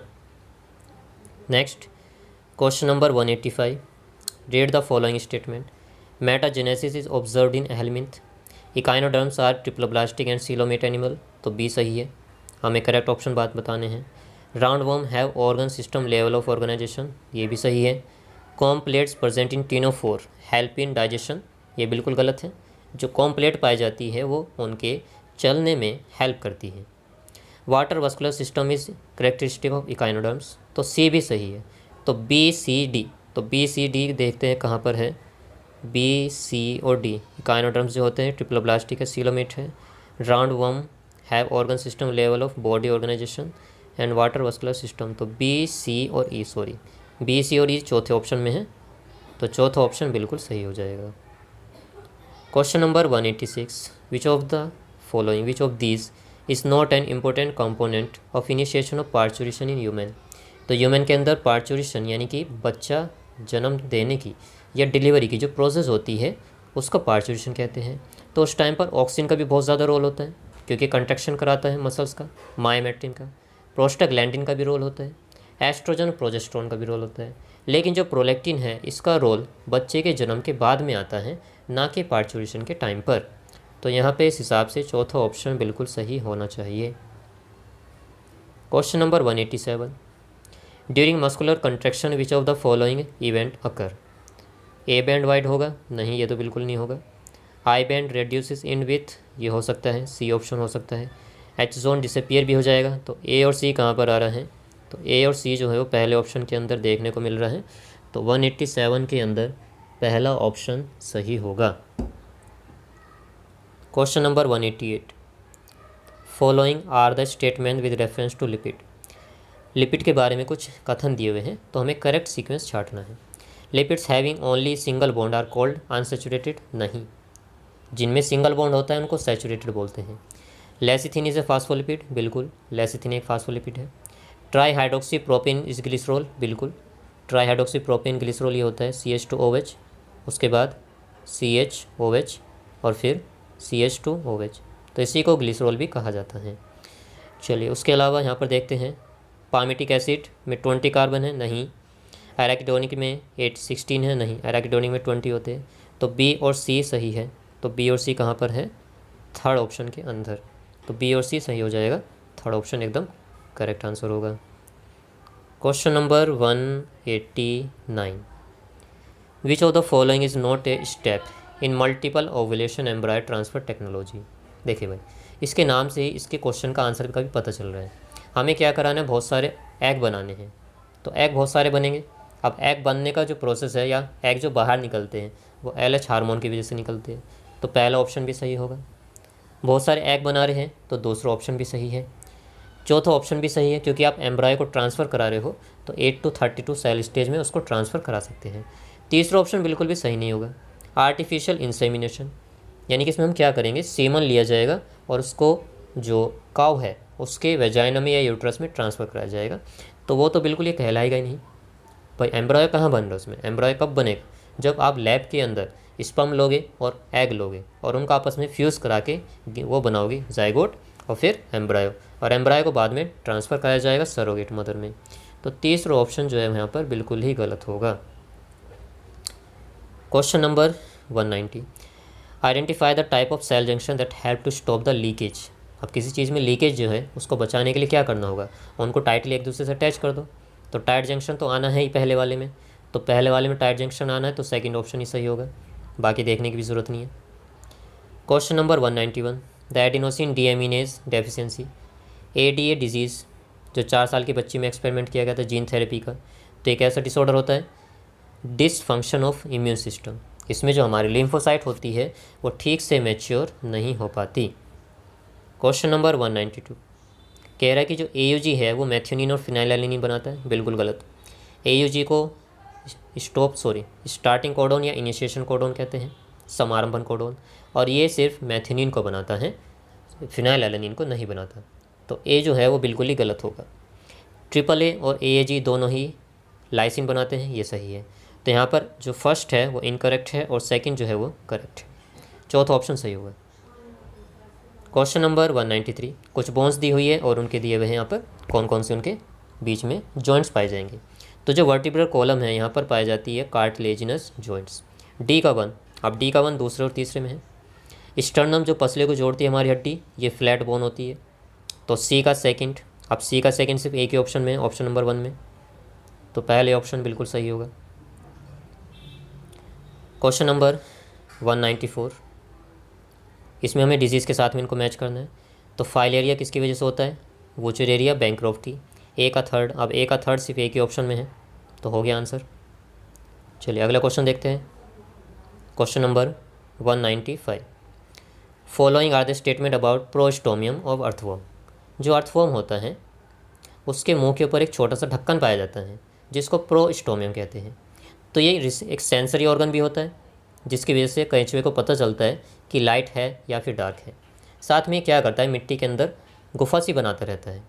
Next question number 185, read the following statement. Metagenesis is observed in helminth, echinoderms are triploblastic and coelomate animal, तो बी सही है, हमें करेक्ट ऑप्शन बात बताने हैं। Round worm have organ system level of organisation, ये भी सही है। Comb plates present in ctenophore help in digestion, ये बिल्कुल गलत है, जो कॉम्प्लेट पाई जाती है वो उनके चलने में हेल्प करती है। Water vascular system is characteristic of echinoderms, तो सी भी सही है, तो BCD, तो BCD देखते हैं कहाँ पर है, B, C और D इकाइनोडर्म्स जो होते हैं ट्रिप्लोब्लास्टिक है, सीलोमेट है। Round worm have organ system level of body organisation and water vascular system, तो B, C और E, सॉरी B, C और E चौथे ऑप्शन में है, तो चौथा ऑप्शन बिल्कुल सही हो जाएगा। Question number 186, which of these is not an important component of initiation of parturition in human. तो ह्यूमन के अंदर पार्चुरेशन यानी कि बच्चा जन्म देने की या डिलीवरी की जो प्रोसेस होती है उसको पार्चुरेशन कहते हैं। तो उस टाइम पर ऑक्सीजन का भी बहुत ज़्यादा रोल होता है, क्योंकि कंट्रैक्शन कराता है मसल्स का, मायोमेट्रिन का। प्रोस्टाग्लैंडिन का भी रोल होता है, एस्ट्रोजन प्रोजेस्टेरोन का भी रोल होता है। लेकिन जो प्रोलैक्टिन है इसका रोल बच्चे के जन्म के बाद में आता है, ना कि पार्चुरेशन के टाइम पर। तो यहाँ पे इस हिसाब से चौथा ऑप्शन बिल्कुल सही होना चाहिए। Question number 187, during muscular contraction which of the following event occur. A band wide होगा, नहीं ये तो बिल्कुल नहीं होगा। I band reduces in with, ये हो सकता है, सी ऑप्शन हो सकता है। H जोन डिसअपियर भी हो जाएगा, तो ए और सी कहाँ पर आ रहा है, तो ए और सी जो है वो पहले ऑप्शन के अंदर देखने को मिल रहा है, तो 187 के अंदर पहला ऑप्शन सही होगा। Question number 188, following are the statement with reference to lipid. Lipid के बारे में कुछ कथन दिए हुए हैं, तो हमें करेक्ट सीक्वेंस छाटना है। Lipids having only single bond are called unsaturated, नहीं, जिनमें सिंगल बॉन्ड होता है उनको सैचुरेटेड बोलते हैं। लेसिथिन इज़ ए फास्फोलिपिड, बिल्कुल लेसिथिन एक फास्फोलिपिड है। Try hydroxy propane is glycerol, बिल्कुल ट्राई हाइड्रोक्सी प्रोपेन ग्लिसरॉल ये होता है CH2OH, उसके बाद CHOH और फिर CH2OH, तो इसी को ग्लिसरॉल भी कहा जाता है। चलिए उसके अलावा यहाँ पर देखते हैं, पामिटिक एसिड में 20 कार्बन है, नहीं। एराकिडोनिक में 16 है, नहीं, एराकिडोनिक में 20 होते हैं, तो B और C सही है। तो B और C कहाँ पर है, थर्ड ऑप्शन के अंदर, तो B और C सही हो जाएगा, थर्ड ऑप्शन एकदम करेक्ट आंसर होगा। Question number 189, which of the following is not a step in multiple ovulation embryo transfer technology. देखिए भाई, इसके नाम से ही इसके क्वेश्चन का आंसर का भी पता चल रहा है। हमें क्या कराना है, बहुत सारे एग बनाने हैं, तो एग बहुत सारे बनेंगे। अब एग बनने का जो प्रोसेस है या एग जो बाहर निकलते हैं वो LH हार्मोन की वजह से निकलते हैं, तो पहला ऑप्शन भी सही होगा। बहुत सारे एग बना रहे हैं, तो दूसरा ऑप्शन भी सही है। चौथा ऑप्शन भी सही है, क्योंकि आप एम्ब्रायो को ट्रांसफ़र करा रहे हो, तो 8 to 32 सेल स्टेज में उसको ट्रांसफ़र करा सकते हैं। तीसरा ऑप्शन बिल्कुल भी सही नहीं होगा, आर्टिफिशियल इंसेमिनेशन, यानी कि इसमें हम क्या करेंगे, सीमन लिया जाएगा और उसको जो काव है उसके वेजाइना में या यूट्रस में ट्रांसफ़र कराया जाएगा, तो वो तो बिल्कुल ये कहलाएगा ही नहीं। भाई एम्ब्रायो कहाँ बन रहा है, उसमें एम्ब्रायो कब बनेगा, जब आप लैब के अंदर स्पर्म लोगे और एग लोगे और उनका आपस में फ्यूज़ करा के वो बनाओगे जाइगोट और फिर एम्ब्रायो, और एम्ब्रायो को बाद में ट्रांसफ़र कराया जाएगा सरोगेट मदर में। तो तीसरा ऑप्शन जो है यहाँ पर बिल्कुल ही गलत होगा। Question number 190, identify the type of cell junction that help to stop the leakage. अब किसी चीज़ में लीकेज जो है उसको बचाने के लिए क्या करना होगा, उनको टाइटली एक दूसरे से अटैच कर दो। तो टाइट जंक्शन तो आना है ही पहले वाले में, तो पहले वाले में टाइट जंक्शन आना है, तो सेकंड ऑप्शन ही सही होगा, बाकी देखने की भी ज़रूरत नहीं है। Question number 191, the adenosine deaminase deficiency, ADA disease जो 4 साल की बच्ची में एक्सपेरिमेंट किया गया था जीन थेरेपी का, तो एक ऐसा डिसऑर्डर होता है डिसफंक्शन ऑफ इम्यून सिस्टम। इसमें जो हमारी लिम्फोसाइट होती है वो ठीक से मैच्योर नहीं हो पाती। क्वेश्चन नंबर 192, कह रहा है कि जो एयूजी है वो मैथ्योनिन और फिनाइलएलानिन बनाता है, बिल्कुल गलत। एयूजी को स्टार्टिंग कोडोन या इनिशिएशन कोडोन कहते हैं, समारंभन कोडोन, और ये सिर्फ मैथ्योनिन को बनाता है, फिनाइलएलानिन को नहीं बनाता। तो ए जो है वो बिल्कुल ही गलत होगा। ट्रिपल ए और एएजी दोनों ही लाइसिन बनाते हैं, ये सही है। तो यहाँ पर जो फर्स्ट है वो इनकरेक्ट है और सेकंड जो है वो करेक्ट है, चौथा ऑप्शन सही होगा। क्वेश्चन नंबर 193, कुछ बोन्स दी हुई है और उनके दिए हुए हैं यहाँ पर कौन कौन से उनके बीच में जॉइंट्स पाए जाएंगे। तो जो वर्टिब्रल कॉलम है यहाँ पर पाई जाती है कार्टिलेजिनस जॉइंट्स। डी का 1, अब डी का 1 दूसरे और तीसरे में है। स्टर्नम जो पसले को जोड़ती है हमारी हड्डी, ये फ्लैट बोन होती है। तो सी का सेकंड, अब सी का सेकंड सिर्फ एक ही ऑप्शन में है, ऑप्शन नंबर 1 में, तो पहले ऑप्शन बिल्कुल सही होगा। क्वेश्चन नंबर 194, इसमें हमें डिजीज़ के साथ में इनको मैच करना है। तो फाइलेरिया किसकी वजह से होता है, वुचरेरिया बैंक्रॉफ्टी। ए का थर्ड, अब ए का थर्ड सिर्फ एक ही ऑप्शन में है, तो हो गया आंसर। चलिए अगला क्वेश्चन देखते हैं। Question number 195, following are the statement about prostomium of earthworm. जो अर्थवर्म होता है उसके मुंह के ऊपर एक छोटा सा ढक्कन पाया जाता है जिसको प्रोस्टोमियम कहते हैं। तो ये एक सेंसरी ऑर्गन भी होता है जिसकी वजह से कैंचुए को पता चलता है कि लाइट है या फिर डार्क है। साथ में क्या करता है, मिट्टी के अंदर गुफा सी बनाता रहता है,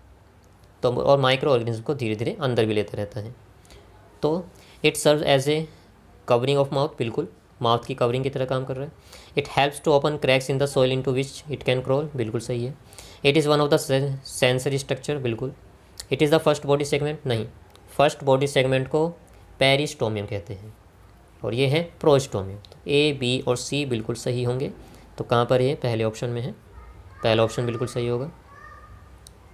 तो और माइक्रो ऑर्गेनिज्म को धीरे धीरे अंदर भी लेता रहता है। तो it serve as a covering of mouth, बिल्कुल माउथ की कवरिंग की तरह काम कर रहा है। It helps to open cracks in the soil into which it can crawl, बिल्कुल सही है। It is one of the sensory structure, बिल्कुल। It is the first body segment, नहीं, फर्स्ट बॉडी सेगमेंट को पेरिस्टोमियम कहते हैं और ये है प्रोस्टोमियम। तो ए, बी और सी बिल्कुल सही होंगे। तो कहाँ पर ये पहले ऑप्शन में है, पहला ऑप्शन बिल्कुल सही होगा।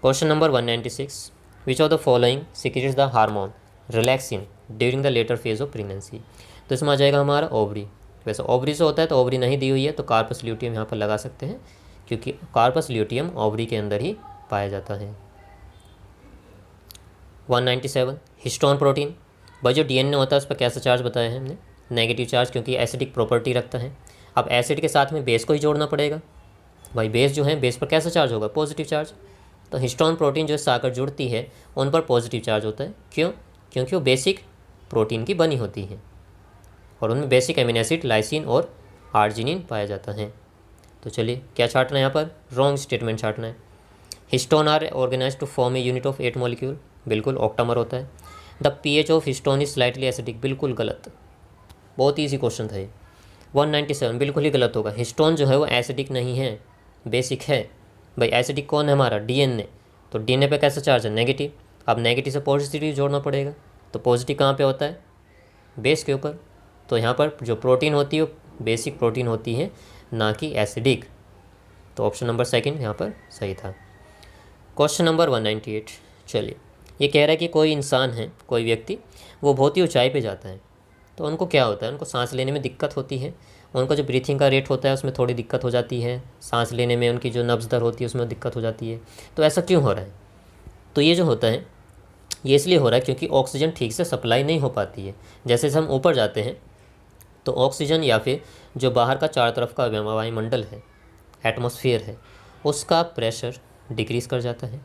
Question number 196, which of the following secretes the hormone relaxin during the later phase of pregnancy. तो इसमें आ जाएगा हमारा ओवरी। वैसे ओवरी से होता है तो ओवरी नहीं दी हुई है, तो कार्पस ल्यूटियम यहाँ पर लगा सकते हैं क्योंकि कार्पस ल्यूटियम ओवरी के अंदर ही पाया जाता है। 197, हिस्टोन प्रोटीन। भाई जो डीएनए होता है उस पर कैसा चार्ज बताया है हमने, नेगेटिव चार्ज, क्योंकि एसिडिक प्रॉपर्टी रखता है। अब एसिड के साथ में बेस को ही जोड़ना पड़ेगा। भाई बेस जो है, बेस पर कैसा चार्ज होगा, पॉजिटिव चार्ज। तो हिस्टोन प्रोटीन जो साकर जुड़ती है उन पर पॉजिटिव चार्ज होता है। क्यों, क्योंकि वो बेसिक प्रोटीन की बनी होती है और उनमें बेसिक एमिनो एसिड लाइसिन और आर्जिनिन पाया जाता है। तो चलिए क्या छाटना है यहाँ पर, रॉन्ग स्टेटमेंट छाटना है। Histone are organise to form a unit of 8 molecule, बिल्कुल ऑक्टामर होता है। The pH of histone is slightly acidic, बिल्कुल गलत, बहुत ईजी क्वेश्चन था ये। 197 बिल्कुल ही गलत होगा। हिस्टोन जो है वो एसिडिक नहीं है, बेसिक है। भाई एसिडिक कौन है हमारा, डीएनए। तो डीएनए पे कैसा चार्ज है, नेगेटिव। अब नेगेटिव से पॉजिटिव जोड़ना पड़ेगा, तो पॉजिटिव कहाँ पे होता है, बेस के ऊपर। तो यहाँ पर जो प्रोटीन होती है वो बेसिक प्रोटीन होती है, ना कि एसिडिक। तो ऑप्शन नंबर सेकंड यहाँ पर सही था। क्वेश्चन नंबर 198, चलिए ये कह रहा है कि कोई इंसान है, कोई व्यक्ति, वो बहुत ही ऊंचाई पे जाता है तो उनको क्या होता है, उनको सांस लेने में दिक्कत होती है, उनका जो ब्रीथिंग का रेट होता है उसमें थोड़ी दिक्कत हो जाती है, सांस लेने में उनकी जो नब्ज़ दर होती है उसमें दिक्कत हो जाती है। तो ऐसा क्यों हो रहा है, तो ये जो होता है ये इसलिए हो रहा है क्योंकि ऑक्सीजन ठीक से सप्लाई नहीं हो पाती है। जैसे हम ऊपर जाते हैं तो ऑक्सीजन या फिर जो बाहर का चारों तरफ का वायुमंडल है, एटमॉस्फेयर है, उसका प्रेशर डिक्रीज़ कर जाता है।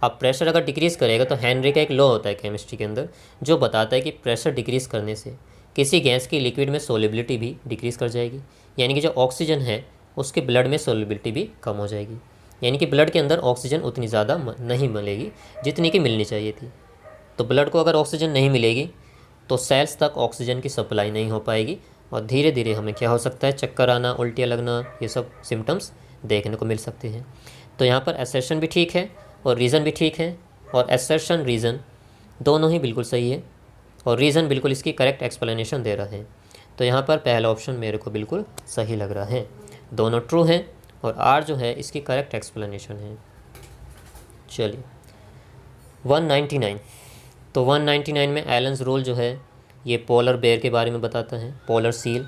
अब प्रेशर अगर डिक्रीज़ करेगा तो हेनरी का एक लॉ होता है केमिस्ट्री के अंदर जो बताता है कि प्रेशर डिक्रीज़ करने से किसी गैस की लिक्विड में सोलिबिलिटी भी डिक्रीज़ कर जाएगी, यानी कि जो ऑक्सीजन है उसके ब्लड में सोलिबिलिटी भी कम हो जाएगी, यानी कि ब्लड के अंदर ऑक्सीजन उतनी ज़्यादा नहीं मिलेगी जितनी कि मिलनी चाहिए थी। तो ब्लड को अगर ऑक्सीजन नहीं मिलेगी तो सेल्स तक ऑक्सीजन की सप्लाई नहीं हो पाएगी और धीरे धीरे हमें क्या हो सकता है, चक्कर आना, उल्टियाँ लगना, ये सब सिम्टम्स देखने को मिल सकते हैं। तो यहाँ पर असर्शन भी ठीक है और रीज़न भी ठीक है, और असर्शन रीज़न दोनों ही बिल्कुल सही है और रीज़न बिल्कुल इसकी करेक्ट एक्सप्लेनेशन दे रहा है। तो यहाँ पर पहला ऑप्शन मेरे को बिल्कुल सही लग रहा है, दोनों ट्रू हैं और आर जो है इसकी करेक्ट एक्सप्लेनेशन है। चलिए 199, तो 199 में एलन्स रूल जो है ये पोलर बेयर के बारे में बताता है, पोलर सील,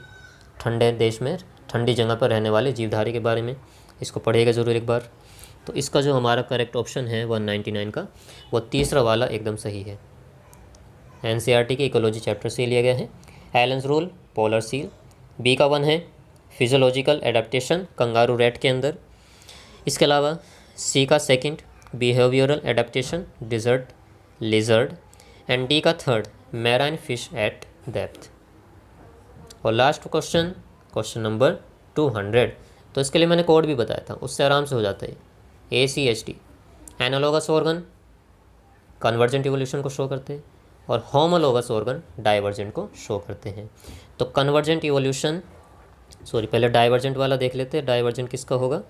ठंडे देश में ठंडी जगह पर रहने वाले जीवधारी के बारे में। इसको पढ़िएगा ज़रूर एक बार। तो इसका जो हमारा करेक्ट ऑप्शन है 199 का, वो तीसरा वाला एकदम सही है। एनसीईआरटी के इकोलॉजी चैप्टर से लिया गया है। Allen's rule polar seal. B का 1 है फिजियोलॉजिकल एडेप्टेशन कंगारू रैट के अंदर। इसके अलावा सी का 2 behavioural adaptation desert lizard and D का 3 मैराइन फिश एट डेप्थ। और लास्ट क्वेश्चन, क्वेश्चन नंबर 200, तो इसके लिए मैंने कोड भी बताया था, उससे आराम से हो जाता है। ACHD analogous organ convergent evolution को शो करते हैं और होमोलोगस ऑर्गन डाइवर्जेंट को शो करते हैं। तो कन्वर्जेंट इवोल्यूशन, पहले डाइवर्जेंट वाला देख लेते हैं। डाइवर्जेंट किसका होगा?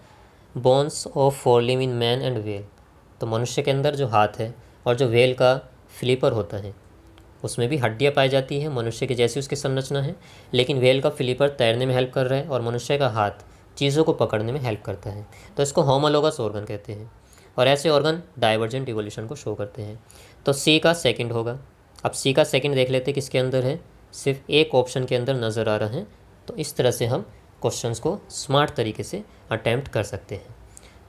Bones of forelimb in man and whale. तो मनुष्य के अंदर जो हाथ है और जो व्हेल का फ्लिपर होता है उसमें भी हड्डियाँ पाई जाती हैं, मनुष्य की जैसी उसकी संरचना है, लेकिन व्हेल का फ्लिपर तैरने में हेल्प कर रहा है और मनुष्य का हाथ चीज़ों को पकड़ने में हेल्प करता है। तो इसको होमोलोगस ऑर्गन कहते हैं और ऐसे ऑर्गन डाइवर्जेंट इवोल्यूशन को शो करते हैं। तो सी का 2 होगा। अब सी का 2 देख लेते हैं किसके अंदर है, सिर्फ एक ऑप्शन के अंदर नज़र आ रहा है। तो इस तरह से हम क्वेश्चंस को स्मार्ट तरीके से अटैम्प्ट कर सकते हैं।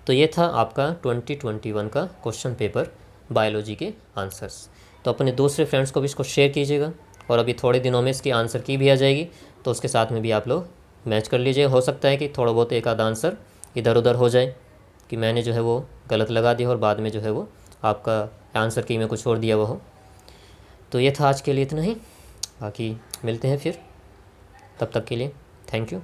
तो ये था आपका 2021 का क्वेश्चन पेपर बायोलॉजी के आंसर्स। तो अपने दूसरे फ्रेंड्स को भी इसको शेयर कीजिएगा और अभी थोड़े दिनों में इसकी आंसर की भी आ जाएगी, तो उसके साथ में भी आप लोग मैच कर लीजिए। हो सकता है कि थोड़ा बहुत एक आधा आंसर इधर उधर हो जाए कि मैंने जो है वो गलत लगा दिया और बाद में जो है वो आपका आंसर की में कुछ और दिया हुआ हो। तो ये था आज के लिए इतना ही, बाकी मिलते हैं फिर, तब तक के लिए थैंक यू।